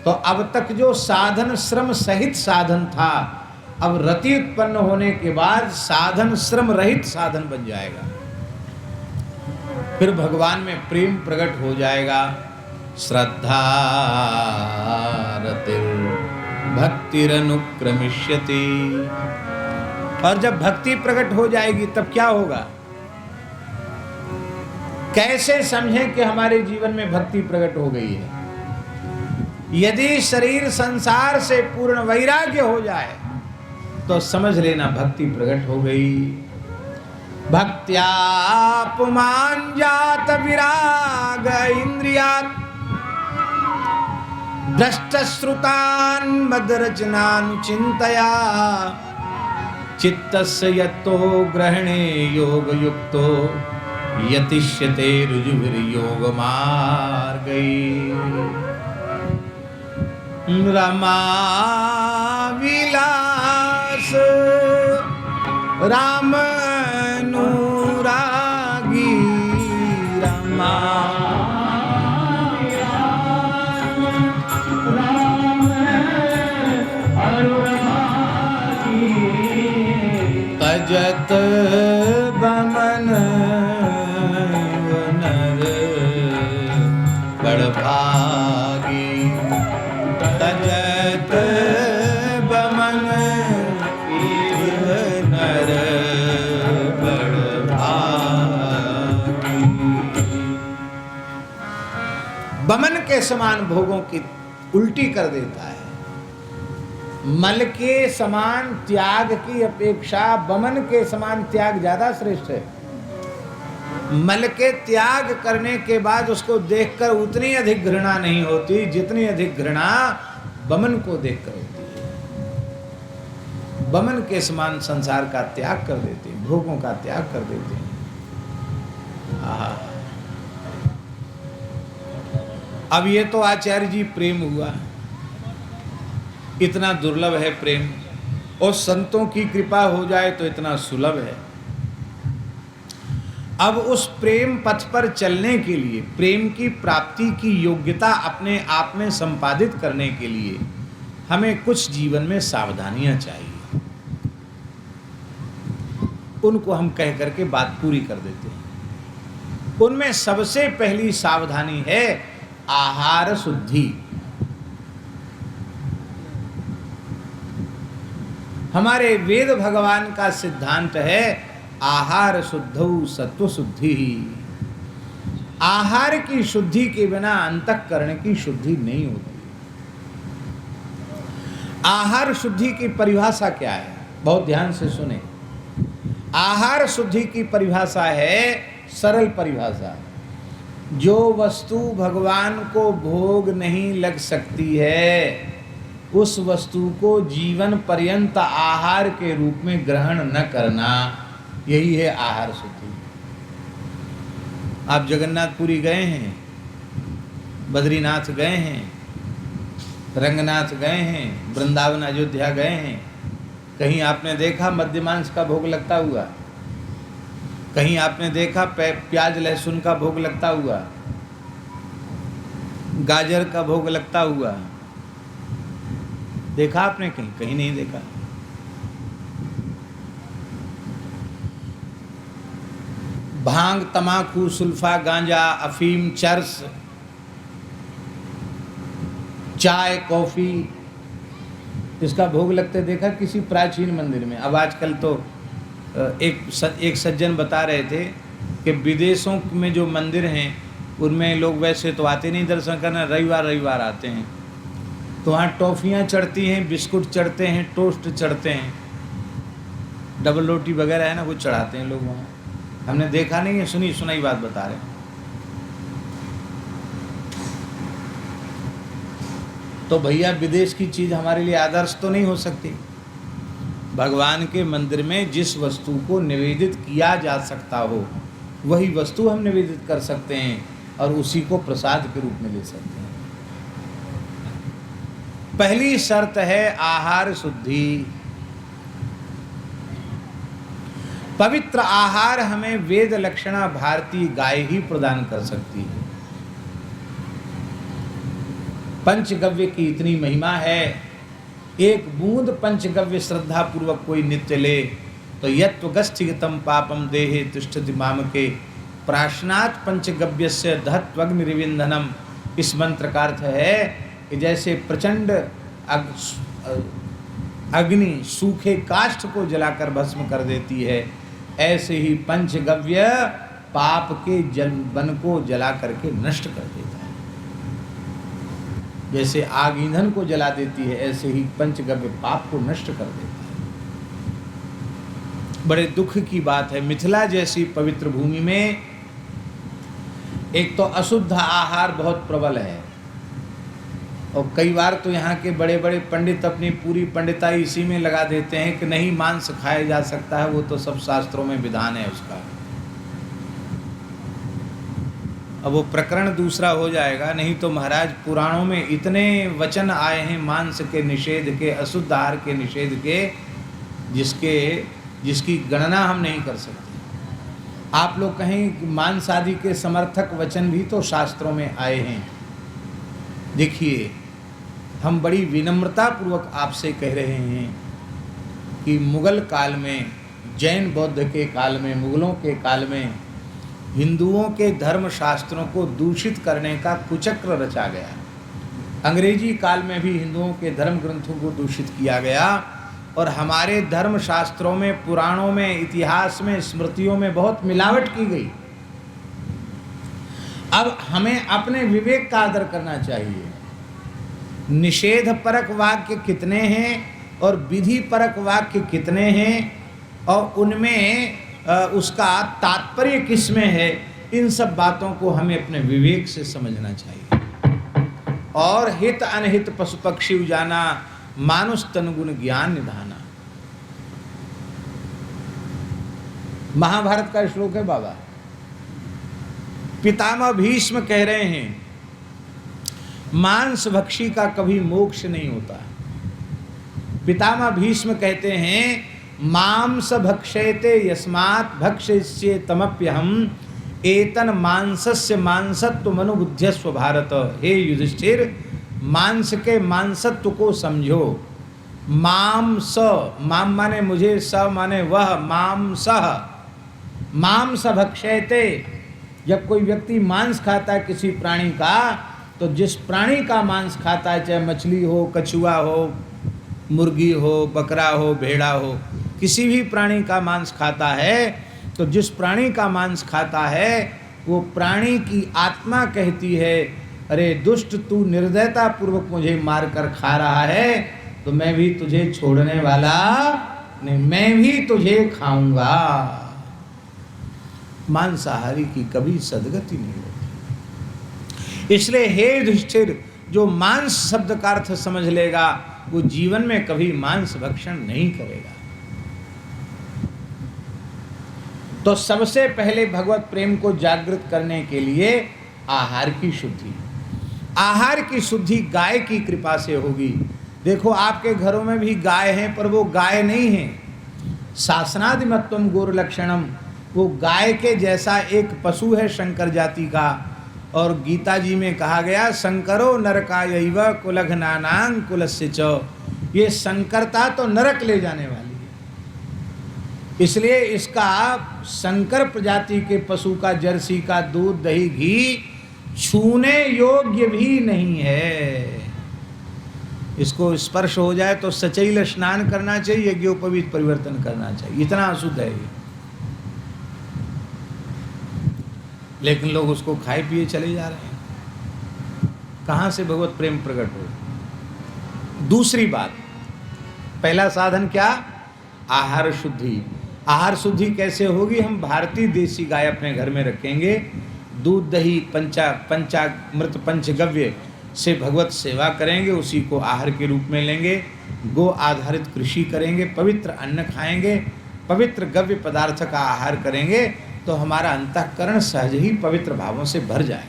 तो अब तक जो साधन श्रम सहित साधन था, अब रति उत्पन्न होने के बाद साधन श्रम रहित साधन बन जाएगा। फिर भगवान में प्रेम प्रकट हो जाएगा। श्रद्धा भक्तिरनुक्रमिष्यति। और जब भक्ति प्रकट हो जाएगी तब क्या होगा? कैसे समझें कि हमारे जीवन में भक्ति प्रकट हो गई है? यदि शरीर संसार से पूर्ण वैराग्य हो जाए तो समझ लेना भक्ति प्रकट हो गई। भक्त्या पुमान जात विराग इंद्रियात् दृष्टश्रुतान् मदरचनानुचिन्तया चित्तस्य यत्तो ग्रहणे योगयुक्तो यतिष्यते ऋजुभिर्योगमार्गैः। रमा विलास रामानुरागी रमा तजत बमन नर बड़भागी तजत बमन नर बड़भागी। बमन के समान भोगों की उल्टी कर देता है। मल के समान त्याग की अपेक्षा बमन के समान त्याग ज्यादा श्रेष्ठ है। मल के त्याग करने के बाद उसको देखकर उतनी अधिक घृणा नहीं होती जितनी अधिक घृणा बमन को देखकर होती है। बमन के समान संसार का त्याग कर देते हैं, भोगों का त्याग कर देते हैं। अब ये तो आचार्य जी प्रेम हुआ, इतना दुर्लभ है प्रेम, और संतों की कृपा हो जाए तो इतना सुलभ है। अब उस प्रेम पथ पर चलने के लिए, प्रेम की प्राप्ति की योग्यता अपने आप में संपादित करने के लिए हमें कुछ जीवन में सावधानियां चाहिए। उनको हम कह करके बात पूरी कर देते हैं। उनमें सबसे पहली सावधानी है आहार शुद्धि। हमारे वेद भगवान का सिद्धांत है आहार शुद्धौ सत्व शुद्धि। आहार की शुद्धि के बिना अंतःकरण की शुद्धि नहीं होती। आहार शुद्धि की परिभाषा क्या है? बहुत ध्यान से सुने। आहार शुद्धि की परिभाषा है सरल परिभाषा। जो वस्तु भगवान को भोग नहीं लग सकती है उस वस्तु को जीवन पर्यंत आहार के रूप में ग्रहण न करना, यही है आहार शुद्धि। आप जगन्नाथपुरी गए हैं, बद्रीनाथ गए हैं, रंगनाथ गए हैं, वृंदावन अयोध्या गए हैं, कहीं आपने देखा मध्य मांस का भोग लगता हुआ? कहीं आपने देखा प्याज लहसुन का भोग लगता हुआ, गाजर का भोग लगता हुआ? देखा आपने? कहीं कहीं नहीं देखा। भांग, तमाकू, सुल्फा, गांजा, अफीम, चरस, चाय, कॉफी, इसका भोग लगते देखा किसी प्राचीन मंदिर में? अब आजकल तो एक सज्जन बता रहे थे कि विदेशों में जो मंदिर हैं उनमें लोग वैसे तो आते नहीं दर्शन करना, रविवार रविवार आते हैं, तो वहाँ टॉफ़ियाँ चढ़ती हैं, बिस्कुट चढ़ते हैं, टोस्ट चढ़ते हैं, डबल रोटी वगैरह है ना, वो चढ़ाते हैं लोग वहाँ। हमने देखा नहीं है, सुनी सुनाई बात बता रहे हैं। तो भैया विदेश की चीज़ हमारे लिए आदर्श तो नहीं हो सकती। भगवान के मंदिर में जिस वस्तु को निवेदित किया जा सकता हो वही वस्तु हम निवेदित कर सकते हैं और उसी को प्रसाद के रूप में ले सकते हैं। पहली शर्त है आहार शुद्धि। पवित्र आहार हमें वेद लक्षणा भारतीय गाय ही प्रदान कर सकती है। पंचगव्य की इतनी महिमा है, एक बूंद पंचगव्य श्रद्धा पूर्वक कोई नित्य ले तो यत्वगस्थिगतम पापम देहे तिष्ठति मामके प्राशनात् पंचगव्यस्य दहत्वग्निरिविन्धनम इस मंत्र का अर्थ है कि जैसे प्रचंड अग्नि सूखे काष्ठ को जलाकर भस्म कर देती है, ऐसे ही पंचगव्य पाप के वन को जला करके नष्ट कर देता है। जैसे आग ईंधन को जला देती है, ऐसे ही पंचगव्य पाप को नष्ट कर देता है। बड़े दुख की बात है, मिथिला जैसी पवित्र भूमि में एक तो अशुद्ध आहार बहुत प्रबल है, और कई बार तो यहाँ के बड़े बड़े पंडित अपनी पूरी पंडिताई इसी में लगा देते हैं कि नहीं मांस खाया जा सकता है, वो तो सब शास्त्रों में विधान है उसका। अब वो प्रकरण दूसरा हो जाएगा, नहीं तो महाराज पुराणों में इतने वचन आए हैं मांस के निषेध के, अशुद्ध आहार के निषेध के, जिसकी गणना हम नहीं कर सकते। आप लोग कहें कि मांस आदि के समर्थक वचन भी तो शास्त्रों में आए हैं। देखिए, हम बड़ी विनम्रता पूर्वक आपसे कह रहे हैं कि मुगल काल में, जैन बौद्ध के काल में, मुगलों के काल में हिंदुओं के धर्म शास्त्रों को दूषित करने का कुचक्र रचा गया। अंग्रेजी काल में भी हिंदुओं के धर्म ग्रंथों को दूषित किया गया, और हमारे धर्म शास्त्रों में, पुराणों में, इतिहास में, स्मृतियों में बहुत मिलावट की गई। अब हमें अपने विवेक का आदर करना चाहिए। निषेध परक वाक्य कितने हैं और विधि परक वाक्य कितने हैं, और उनमें उसका तात्पर्य किसमें है, इन सब बातों को हमें अपने विवेक से समझना चाहिए। और हित अनहित पशु पक्षी उजाना, मानुष तन गुण ज्ञान निधाना। महाभारत का श्लोक है बाबा। पितामह भीष्म कह रहे हैं मांस भक्षी का कभी मोक्ष नहीं होता। पितामह भीष्म कहते हैं मांस भक्षयते यस्मात् भक्षयिष्ये तमप्यहम एतन मांसस्य मांसत्व मनुबुद्ध्यस्व भारत। हे युधिष्ठिर, मांस के मांसत्व को समझो। मांस, माम माने मुझे, स माने वह, मांसः मांस भक्षयते। जब कोई व्यक्ति मांस खाता है किसी प्राणी का, तो जिस प्राणी का मांस खाता है, चाहे मछली हो, कछुआ हो, मुर्गी हो, बकरा हो, भेड़ा हो, किसी भी प्राणी का मांस खाता है, तो जिस प्राणी का मांस खाता है वो प्राणी की आत्मा कहती है, अरे दुष्ट, तू निर्दयता पूर्वक मुझे मार कर खा रहा है, तो मैं भी तुझे छोड़ने वाला नहीं, मैं भी तुझे खाऊंगा। मांसाहारी की कभी सदगति नहीं होती। इसलिए हे युधिष्ठिर, जो मांस शब्द का अर्थ समझ लेगा वो जीवन में कभी मांस भक्षण नहीं करेगा। तो सबसे पहले भगवत प्रेम को जागृत करने के लिए आहार की शुद्धि, आहार की शुद्धि गाय की कृपा से होगी। देखो आपके घरों में भी गाय हैं, पर वो गाय नहीं है। शासनादिमत्वम गोर लक्षणम, वो गाय के जैसा एक पशु है शंकर जाति का। और गीता जी में कहा गया शंकरो नरकायैव कुलघ्नानां कुलस्य च, ये शंकरता तो नरक ले जाने वाली है। इसलिए इसका शंकर प्रजाति के पशु का जर्सी का दूध, दही, घी छूने योग्य भी नहीं है। इसको स्पर्श हो जाए तो सचैल स्नान करना चाहिए, यज्ञोपवीत परिवर्तन करना चाहिए, इतना अशुद्ध है ये। लेकिन लोग उसको खाए पिए चले जा रहे हैं। कहाँ से भगवत प्रेम प्रकट हो? दूसरी बात, पहला साधन क्या? आहार शुद्धि। आहार शुद्धि कैसे होगी? हम भारतीय देसी गाय अपने घर में रखेंगे, दूध, दही, पंचामृत, पंचगव्य से भगवत सेवा करेंगे, उसी को आहार के रूप में लेंगे, गो आधारित कृषि करेंगे, पवित्र अन्न खाएंगे, पवित्र गव्य पदार्थ का आहार करेंगे, तो हमारा अंतःकरण सहज ही पवित्र भावों से भर जाएगा।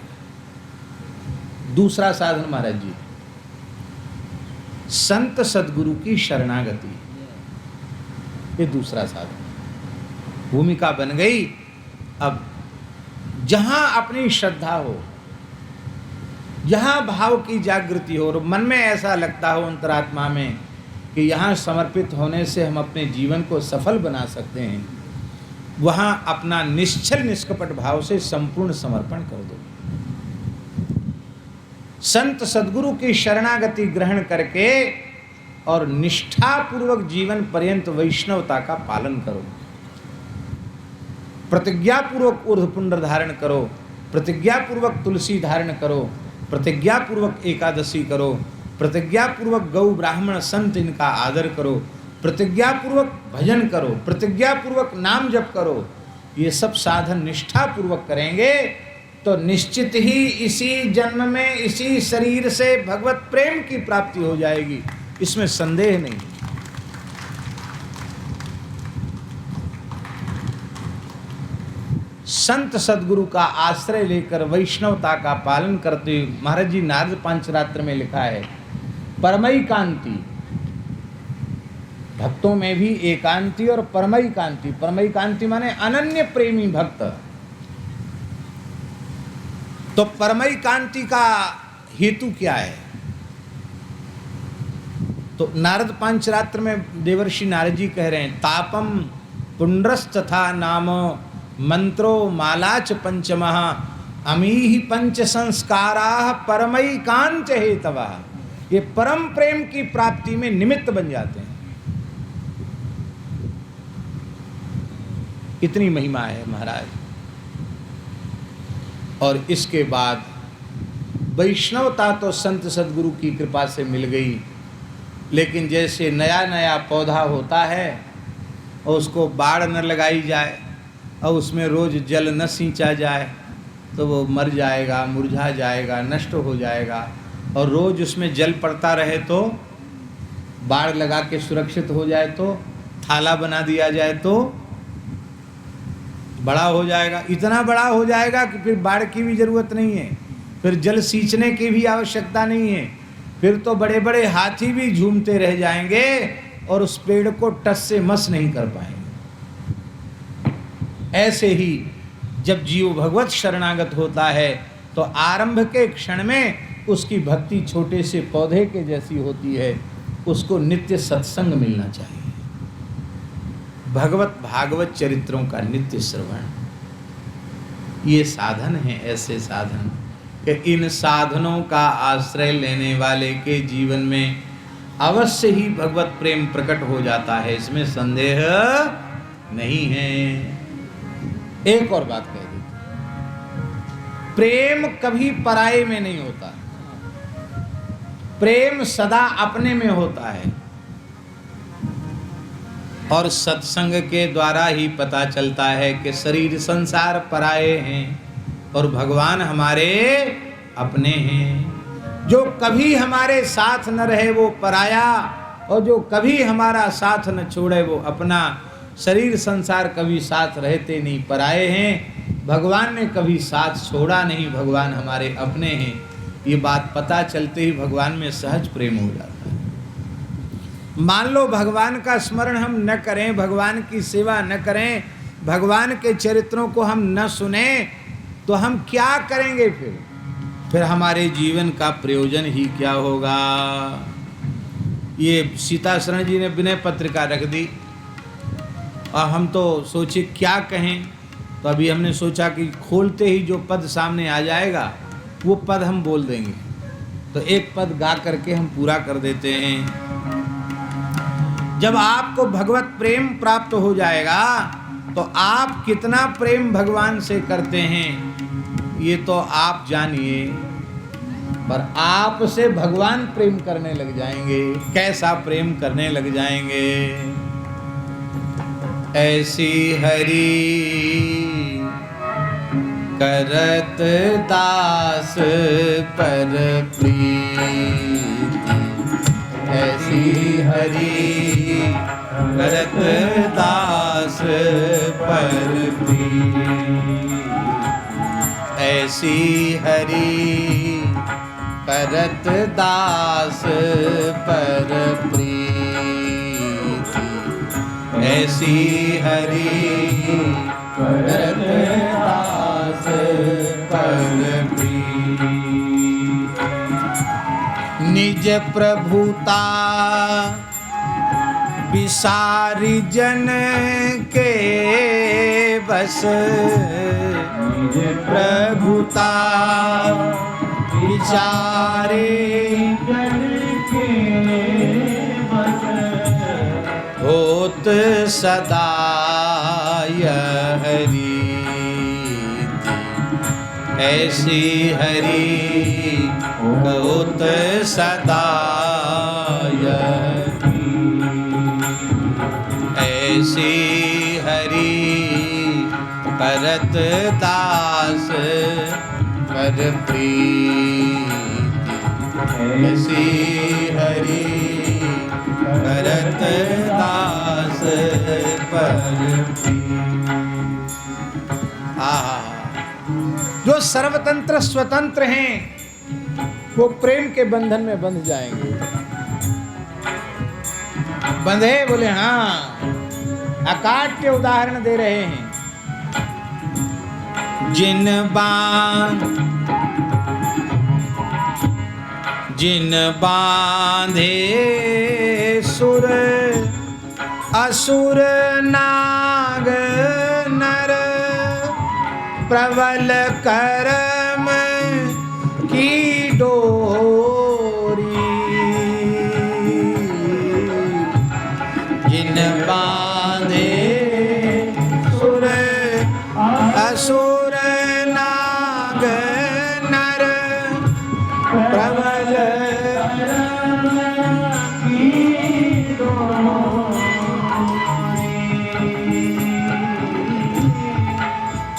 दूसरा साधन महाराज जी, संत सद्गुरु की शरणागति, ये दूसरा साधन। भूमिका बन गई। अब जहां अपनी श्रद्धा हो, जहां भाव की जागृति हो और मन में ऐसा लगता हो अंतरात्मा में कि यहाँ समर्पित होने से हम अपने जीवन को सफल बना सकते हैं, वहाँ अपना निश्चल निष्कपट भाव से संपूर्ण समर्पण कर दो। संत सद्गुरु की शरणागति ग्रहण करके और निष्ठापूर्वक जीवन पर्यंत वैष्णवता का पालन करो। प्रतिज्ञापूर्वक ऊर्ध्वपुंड धारण करो, प्रतिज्ञापूर्वक तुलसी धारण करो, प्रतिज्ञापूर्वक एकादशी करो, प्रतिज्ञापूर्वक गौ ब्राह्मण संत इनका आदर करो, प्रतिज्ञापूर्वक भजन करो, प्रतिज्ञापूर्वक नाम जप करो। ये सब साधन निष्ठापूर्वक करेंगे तो निश्चित ही इसी जन्म में इसी शरीर से भगवत प्रेम की प्राप्ति हो जाएगी, इसमें संदेह नहीं। संत सद्गुरु का आश्रय लेकर वैष्णवता का पालन करते हुए महाराज जी नारद पंचरात्र में लिखा है, परमई कांति, भक्तों में भी एकांति और परमई कांति। परमई कांति माने अनन्य प्रेमी भक्त। तो परमई कांति का हेतु क्या है? तो नारद पंचरात्र में देवर्षि नारद जी कह रहे हैं, तापम पुंड्रस्तथा नाम मंत्रो मालाच पंचमः अमीहि पंच संस्काराः परमई कांच हेतवः। ये परम प्रेम की प्राप्ति में निमित्त बन जाते हैं। इतनी महिमा है महाराज। और इसके बाद वैष्णवता तो संत सद्गुरु की कृपा से मिल गई, लेकिन जैसे नया नया पौधा होता है और उसको बाढ़ न लगाई जाए और उसमें रोज जल न सींचा जाए तो वो मर जाएगा, मुरझा जाएगा, नष्ट हो जाएगा। और रोज उसमें जल पड़ता रहे तो, बाढ़ लगा के सुरक्षित हो जाए तो, थाला बना दिया जाए तो बड़ा हो जाएगा। इतना बड़ा हो जाएगा कि फिर बाढ़ की भी ज़रूरत नहीं है, फिर जल सींचने की भी आवश्यकता नहीं है। फिर तो बड़े बड़े हाथी भी झूमते रह जाएंगे और उस पेड़ को टस से मस नहीं कर पाएंगे। ऐसे ही जब जीव भगवत शरणागत होता है तो आरंभ के क्षण में उसकी भक्ति छोटे से पौधे के जैसी होती है। उसको नित्य सत्संग मिलना चाहिए, भगवत भागवत चरित्रों का नित्य श्रवण। ये साधन है, ऐसे साधन कि इन साधनों का आश्रय लेने वाले के जीवन में अवश्य ही भगवत प्रेम प्रकट हो जाता है, इसमें संदेह नहीं है। एक और बात कह दी, प्रेम कभी पराये में नहीं होता, प्रेम सदा अपने में होता है। और सत्संग के द्वारा ही पता चलता है कि शरीर संसार पराये हैं और भगवान हमारे अपने हैं। जो कभी हमारे साथ न रहे वो पराया, और जो कभी हमारा साथ न छोड़े वो अपना। शरीर संसार कभी साथ रहते नहीं, पराये हैं। भगवान ने कभी साथ छोड़ा नहीं, भगवान हमारे अपने हैं। ये बात पता चलते ही भगवान में सहज प्रेम हो जाता है। मान लो भगवान का स्मरण हम न करें, भगवान की सेवा न करें, भगवान के चरित्रों को हम न सुने तो हम क्या करेंगे? फिर हमारे जीवन का प्रयोजन ही क्या होगा? ये सीता शरण जी ने विनय पत्रिका रख दी और हम तो सोचे क्या कहें, तो अभी हमने सोचा कि खोलते ही जो पद सामने आ जाएगा वो पद हम बोल देंगे। तो एक पद गा करके हम पूरा कर देते हैं। जब आपको भगवत प्रेम प्राप्त हो जाएगा तो आप कितना प्रेम भगवान से करते हैं ये तो आप जानिए, पर आपसे भगवान प्रेम करने लग जाएंगे। कैसा प्रेम करने लग जाएंगे? ऐसी हरि करत दास पर प्रीति, ऐसी हरि करत दास पर प्रीति, ऐसी हरि करत दास पर प्रीति, ऐसी हरि करत दास पर प्रीति। निज प्रभुता विसारी जन के बस, निज प्रभुता विचारे जग के बस होत सदा यह रीति ऐसी हरि होत सदा यह ऐसी हरि करत दास पर प्रीति ऐसी हरि करत दास पर जो सर्वतंत्र स्वतंत्र हैं वो प्रेम के बंधन में बंध जाएंगे। बंधे बोले हाँ, अकाट के उदाहरण दे रहे हैं। जिन बांधे सुर असुर नाग नर प्रबल कर्म की डोरी जिन बांधे सुर असुर नाग नर प्रबल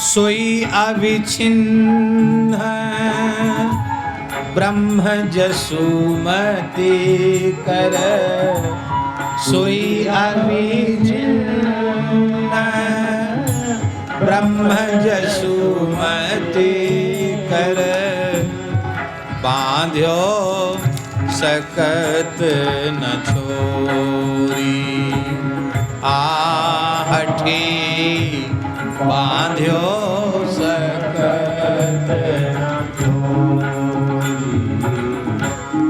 सोई अविच्छिन्न ब्रह्म जसुमति कर सोई अविच्छिन्न ब्रह्म जसुमति कर बांध्यो सकत न छोरी आहठी बांध्यो सकत न छोरी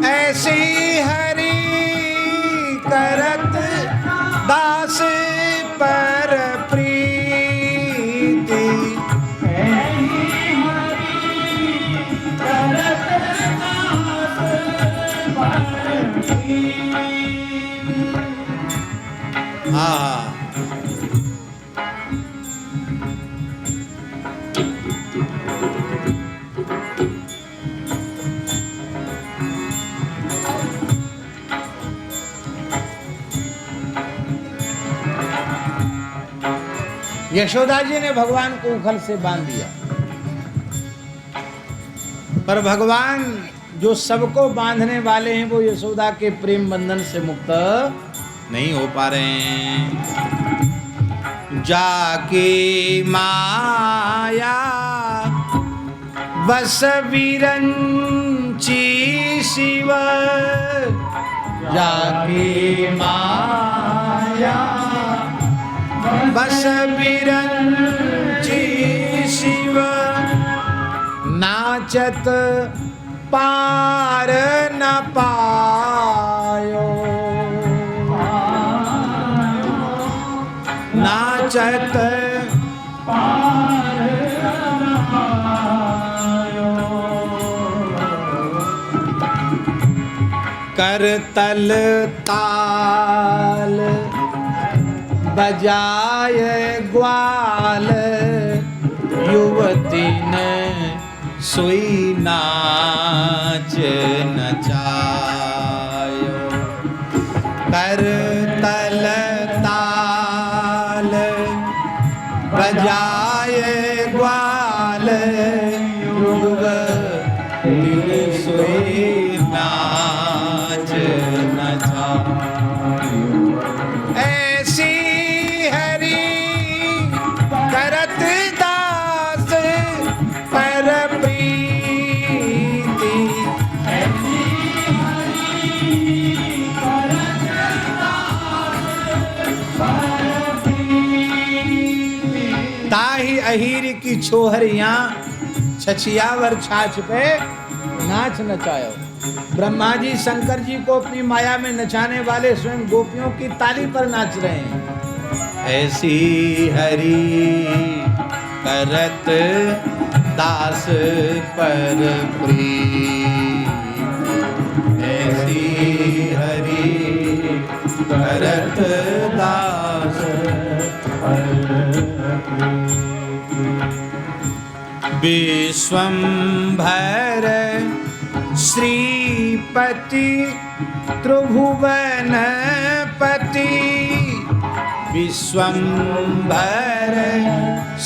ऐसी हरि करत दास पर प्रीति हाँ यशोदा जी ने भगवान को उखल से बांध दिया, पर भगवान जो सबको बांधने वाले हैं वो यशोदा के प्रेम बंधन से मुक्त नहीं हो पा रहे हैं। जाके माया बस विरंची शिव जाके माया बस विरंची शिव नाचत पार न पायो नाचत पार न पायो करतल ताल बजाय ग्वाल युवती ने सोई नाच नचायो करतल ताल बजाय ग्वाल युवती ने सोई नाच नचायो ऐसी हरि करत दास पर प्रीति ताही अहीर की छोहरियां छछियावर छाछ पे नाच नचायो। ब्रह्मा जी शंकर जी को अपनी माया में नचाने वाले स्वयं गोपियों की ताली पर नाच रहे हैं। ऐसी हरि करत दास पर प्रीति विश्वंभर श्रीपति त्रिभुवनपति विश्वंभर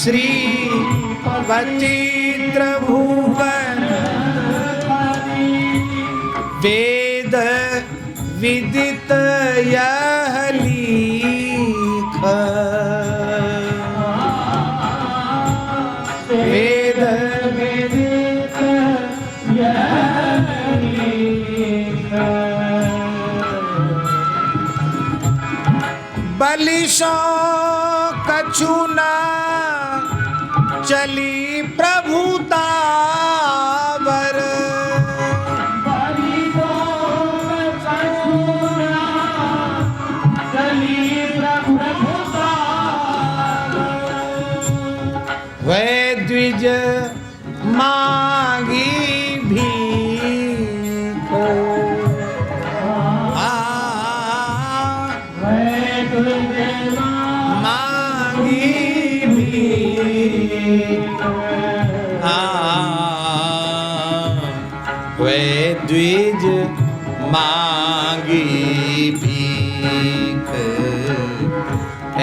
श्रीपति त्रिभुवन वेद विदित यह लीख वेद विदित यह लीख बलिशो कछु न चली प्रभुतावर वै द्विज मांगी भीख मांगी भीख वै द्विज मांगी भीख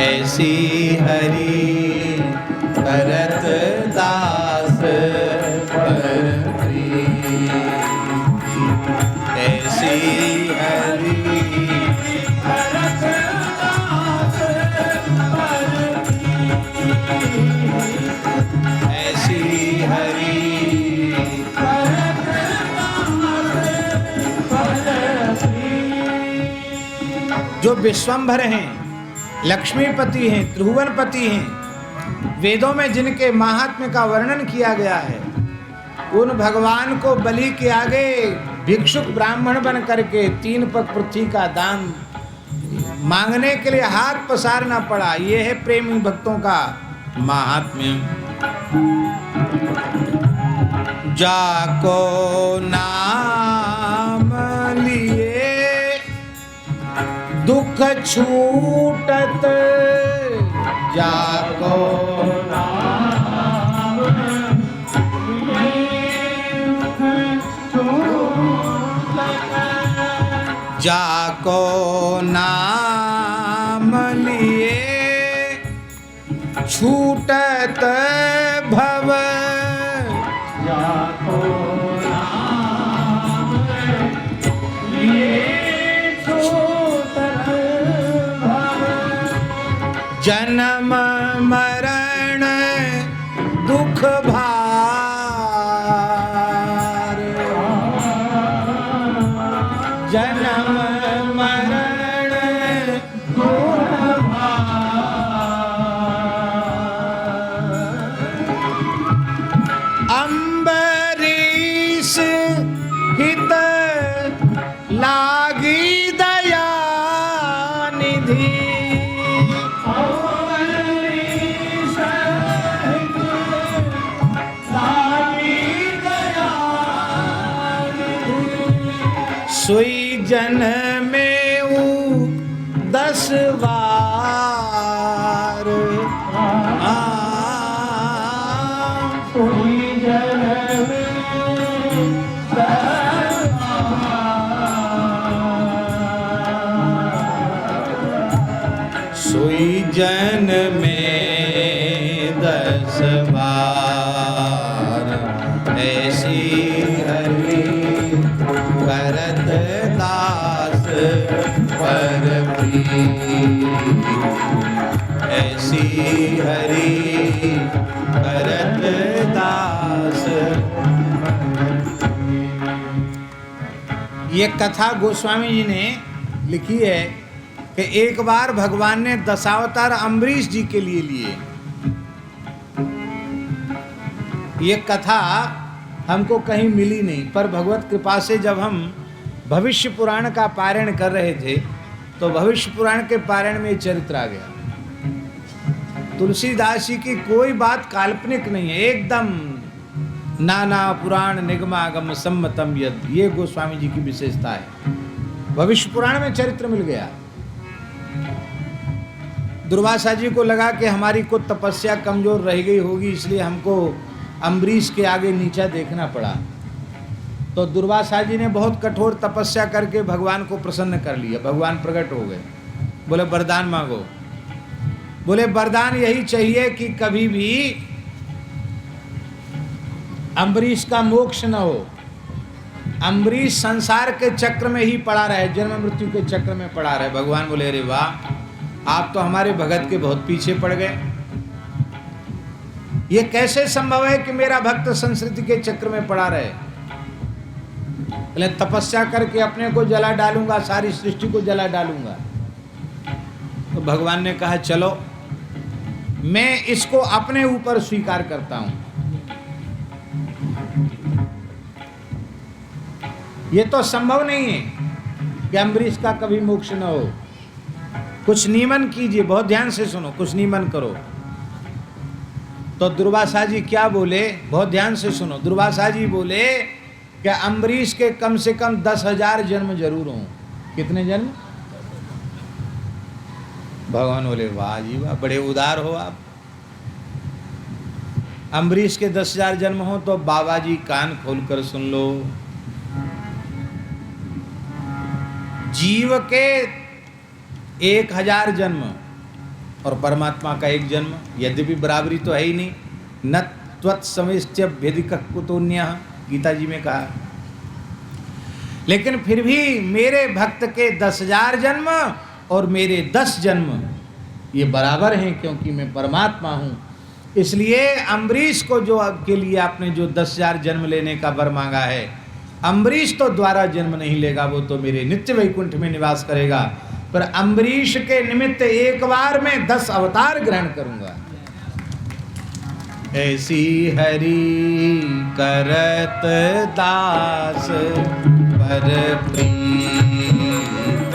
ऐसी हरि करत दास पर प्रीति ऐसी हरि करत दास पर प्रीति ऐसी हरि करत दास पर प्रीति। जो विश्वंभर हैं, लक्ष्मीपति हैं, त्रिभुवनपति हैं, वेदों में जिनके महात्म्य का वर्णन किया गया है, उन भगवान को बलि के आगे भिक्षुक ब्राह्मण बन करके 3 पग पृथ्वी का दान मांगने के लिए हाथ पसारना पड़ा। ये है प्रेमी भक्तों का महात्म्य। जाको नाम लिए दुख छूटत जाको नाम जाको नाम लिए छूटत भव जाको नाम लिए छूटत भव जन्म मरण दुख भार जन्म मरण दुख भार अम्बरीश हित लागी दया निधि सोई जन में 10 बार सोई जन में 10 बार सोई जन में 10 बार ऐसी हरि करत दास पर प्रीति ऐसी हरि करत दास। ये कथा गोस्वामी जी ने लिखी है कि एक बार भगवान ने दशावतार अम्बरीश जी के लिए लिए। ये कथा हमको कहीं मिली नहीं, पर भगवत कृपा से जब हम भविष्य पुराण का पारायण कर रहे थे तो भविष्य पुराण के पारायण में चरित्र आ गया। तुलसीदास जी की कोई बात काल्पनिक नहीं है, एकदम नाना पुराण निगमागम सम्मतम यद, ये गोस्वामी जी की विशेषता है। भविष्य पुराण में चरित्र मिल गया। दुर्वासा जी को लगा कि हमारी कुछ तपस्या कमजोर रह गई होगी, इसलिए हमको अम्बरीश के आगे नीचा देखना पड़ा। तो दुर्वासा जी ने बहुत कठोर तपस्या करके भगवान को प्रसन्न कर लिया। भगवान प्रकट हो गए, बोले वरदान मांगो। बोले वरदान यही चाहिए कि कभी भी अम्बरीश का मोक्ष न हो, अम्बरीश संसार के चक्र में ही पड़ा रहे, जन्म मृत्यु के चक्र में पड़ा रहे। भगवान बोले अरे वाह, आप तो हमारे भगत के बहुत पीछे पड़ गए। ये कैसे संभव है कि मेरा भक्त संस्कृति के चक्र में पड़ा रहे? बोले तपस्या करके अपने को जला डालूंगा, सारी सृष्टि को जला डालूंगा। तो भगवान ने कहा चलो मैं इसको अपने ऊपर स्वीकार करता हूं। ये तो संभव नहीं है कि अम्बरीश का कभी मोक्ष न हो। कुछ नियमन कीजिए, बहुत ध्यान से सुनो, कुछ नियमन करो। तो दुर्वासा जी क्या बोले, बहुत ध्यान से सुनो। दुर्वासा जी बोले कि अम्बरीश के कम से कम 10,000 जन्म जरूर हों। कितने जन्म? भगवान बोले वाह जी वाह, बड़े उदार हो आप। अम्बरीश के 10,000 जन्म हो तो बाबा जी कान खोलकर सुन लो। जीव के 1,000 जन्म और परमात्मा का 1 जन्म, यद्यपि बराबरी तो है ही नहीं। न त्वत्समयश्च भेदिकः कुतोऽन्यः, गीता जी में कहा। लेकिन फिर भी मेरे भक्त के 10,000 जन्म और मेरे 10 जन्म ये बराबर हैं, क्योंकि मैं परमात्मा हूँ। इसलिए अम्बरीश को जो के लिए आपने जो 10,000 जन्म लेने का वर मांगा है, अम्बरीश तो द्वारा जन्म नहीं लेगा, वो तो मेरे नित्य वैकुंठ में निवास करेगा। पर अम्बरीश के निमित्त एक बार में 10 अवतार ग्रहण करूंगा। ऐसी हरि करत दास पर प्रीत,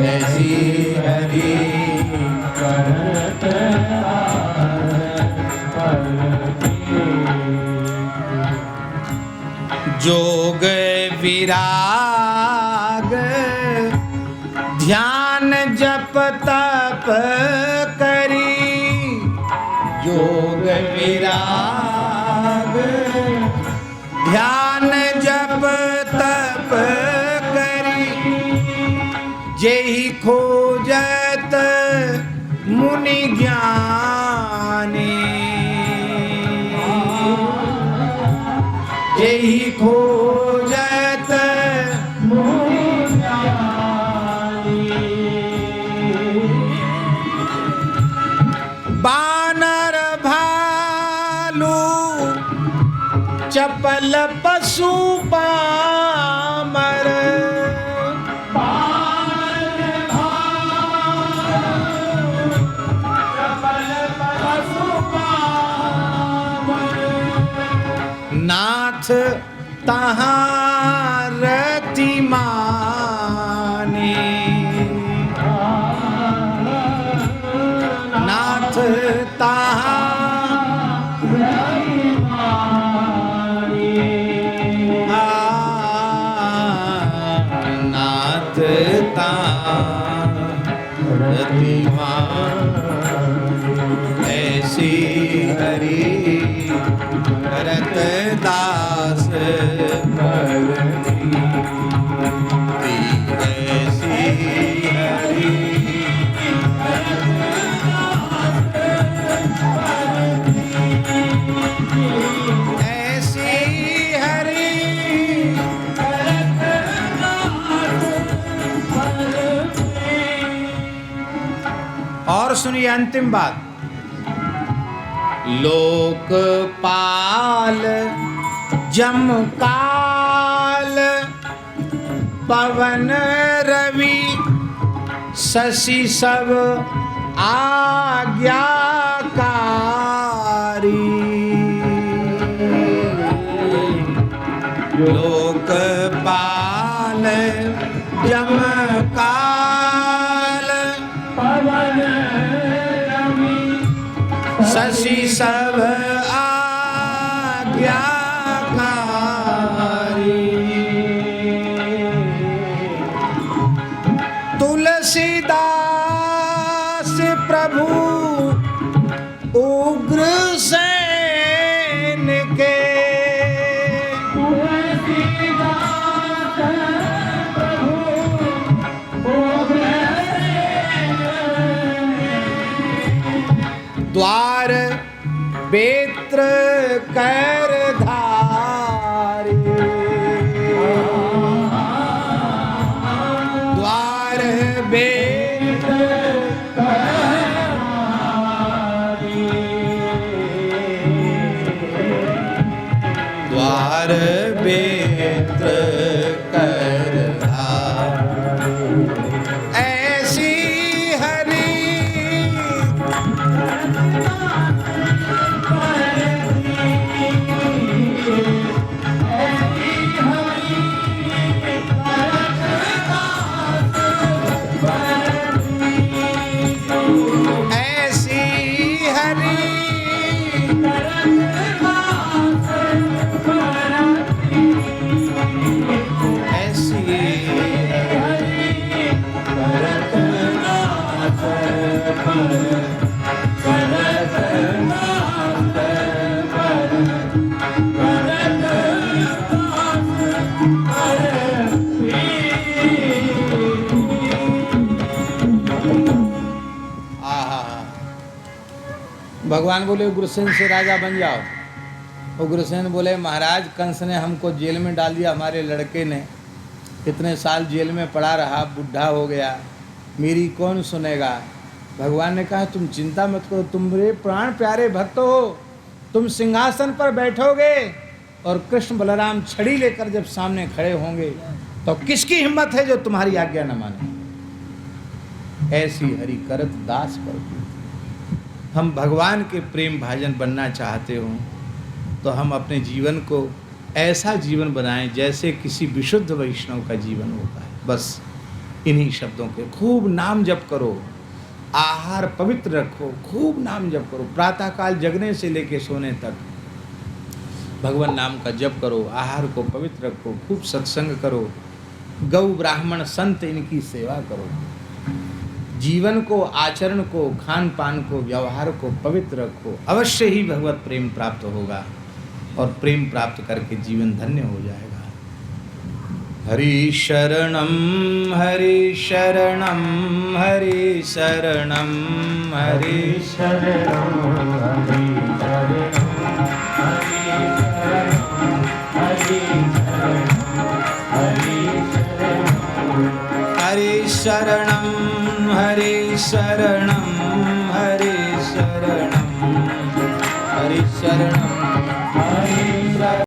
ऐसी हरि करत जोग विराग ध्यान जप तप करी, जोग विराग ध्यान जप तप करी, जेहि खोजत मुनि ज्ञानी, जेहि खोजत मुनि ज्ञानी। बानर भालू चपल पशु पामर, नाथ तहाँ रति माने, नाथ तहाँ रति माने, नाथ तहाँ रति माने। ऐसी हरि करत दास ऐसी हरि, ऐसी हरि और सुनिए अंतिम बात। लोकपाल जमकाल पवन रवि शशि सब आज्ञाकारी, लोकपाल जमकाल पवन शशि सब आज्ञाकारी, तुलसीदास प्रभु उग्र सेन द्वार बेत्र कर धारे, द्वार बेत्र द्वार बेत्र कर धारे, ऐसी हरि ऐसी हरि ऐसी भगवान बोले उग्रसेन से राजा बन जाओ। उग्रसेन बोले महाराज कंस ने हमको जेल में डाल दिया, हमारे लड़के ने कितने साल जेल में पड़ा रहा, बुढ़ा हो गया, मेरी कौन सुनेगा। भगवान ने कहा तुम चिंता मत करो, तुम मेरे प्राण प्यारे भक्त हो, तुम सिंहासन पर बैठोगे और कृष्ण बलराम छड़ी लेकर जब सामने खड़े होंगे तो किसकी हिम्मत है जो तुम्हारी आज्ञा न माने। ऐसी हरि करत दास पर। हम भगवान के प्रेम भाजन बनना चाहते हो तो हम अपने जीवन को ऐसा जीवन बनाएं जैसे किसी विशुद्ध वैष्णव का जीवन होता है। बस इन्हीं शब्दों के खूब नाम जप करो, आहार पवित्र रखो, खूब नाम जप करो, प्रातःकाल जगने से लेके सोने तक भगवान नाम का जप करो, आहार को पवित्र रखो, खूब सत्संग करो, गौ ब्राह्मण संत इनकी सेवा करो, जीवन को, आचरण को, खान पान को, व्यवहार को पवित्र रखो, अवश्य ही भगवत प्रेम प्राप्त होगा और प्रेम प्राप्त करके जीवन धन्य हो जाएगा। हरि शरणम हरि शरणम हरि शरणम हरि शरणम हरि शरणम हरि शरणम हरि शरणम हरि शरणम हरि शरणम हरि शरणम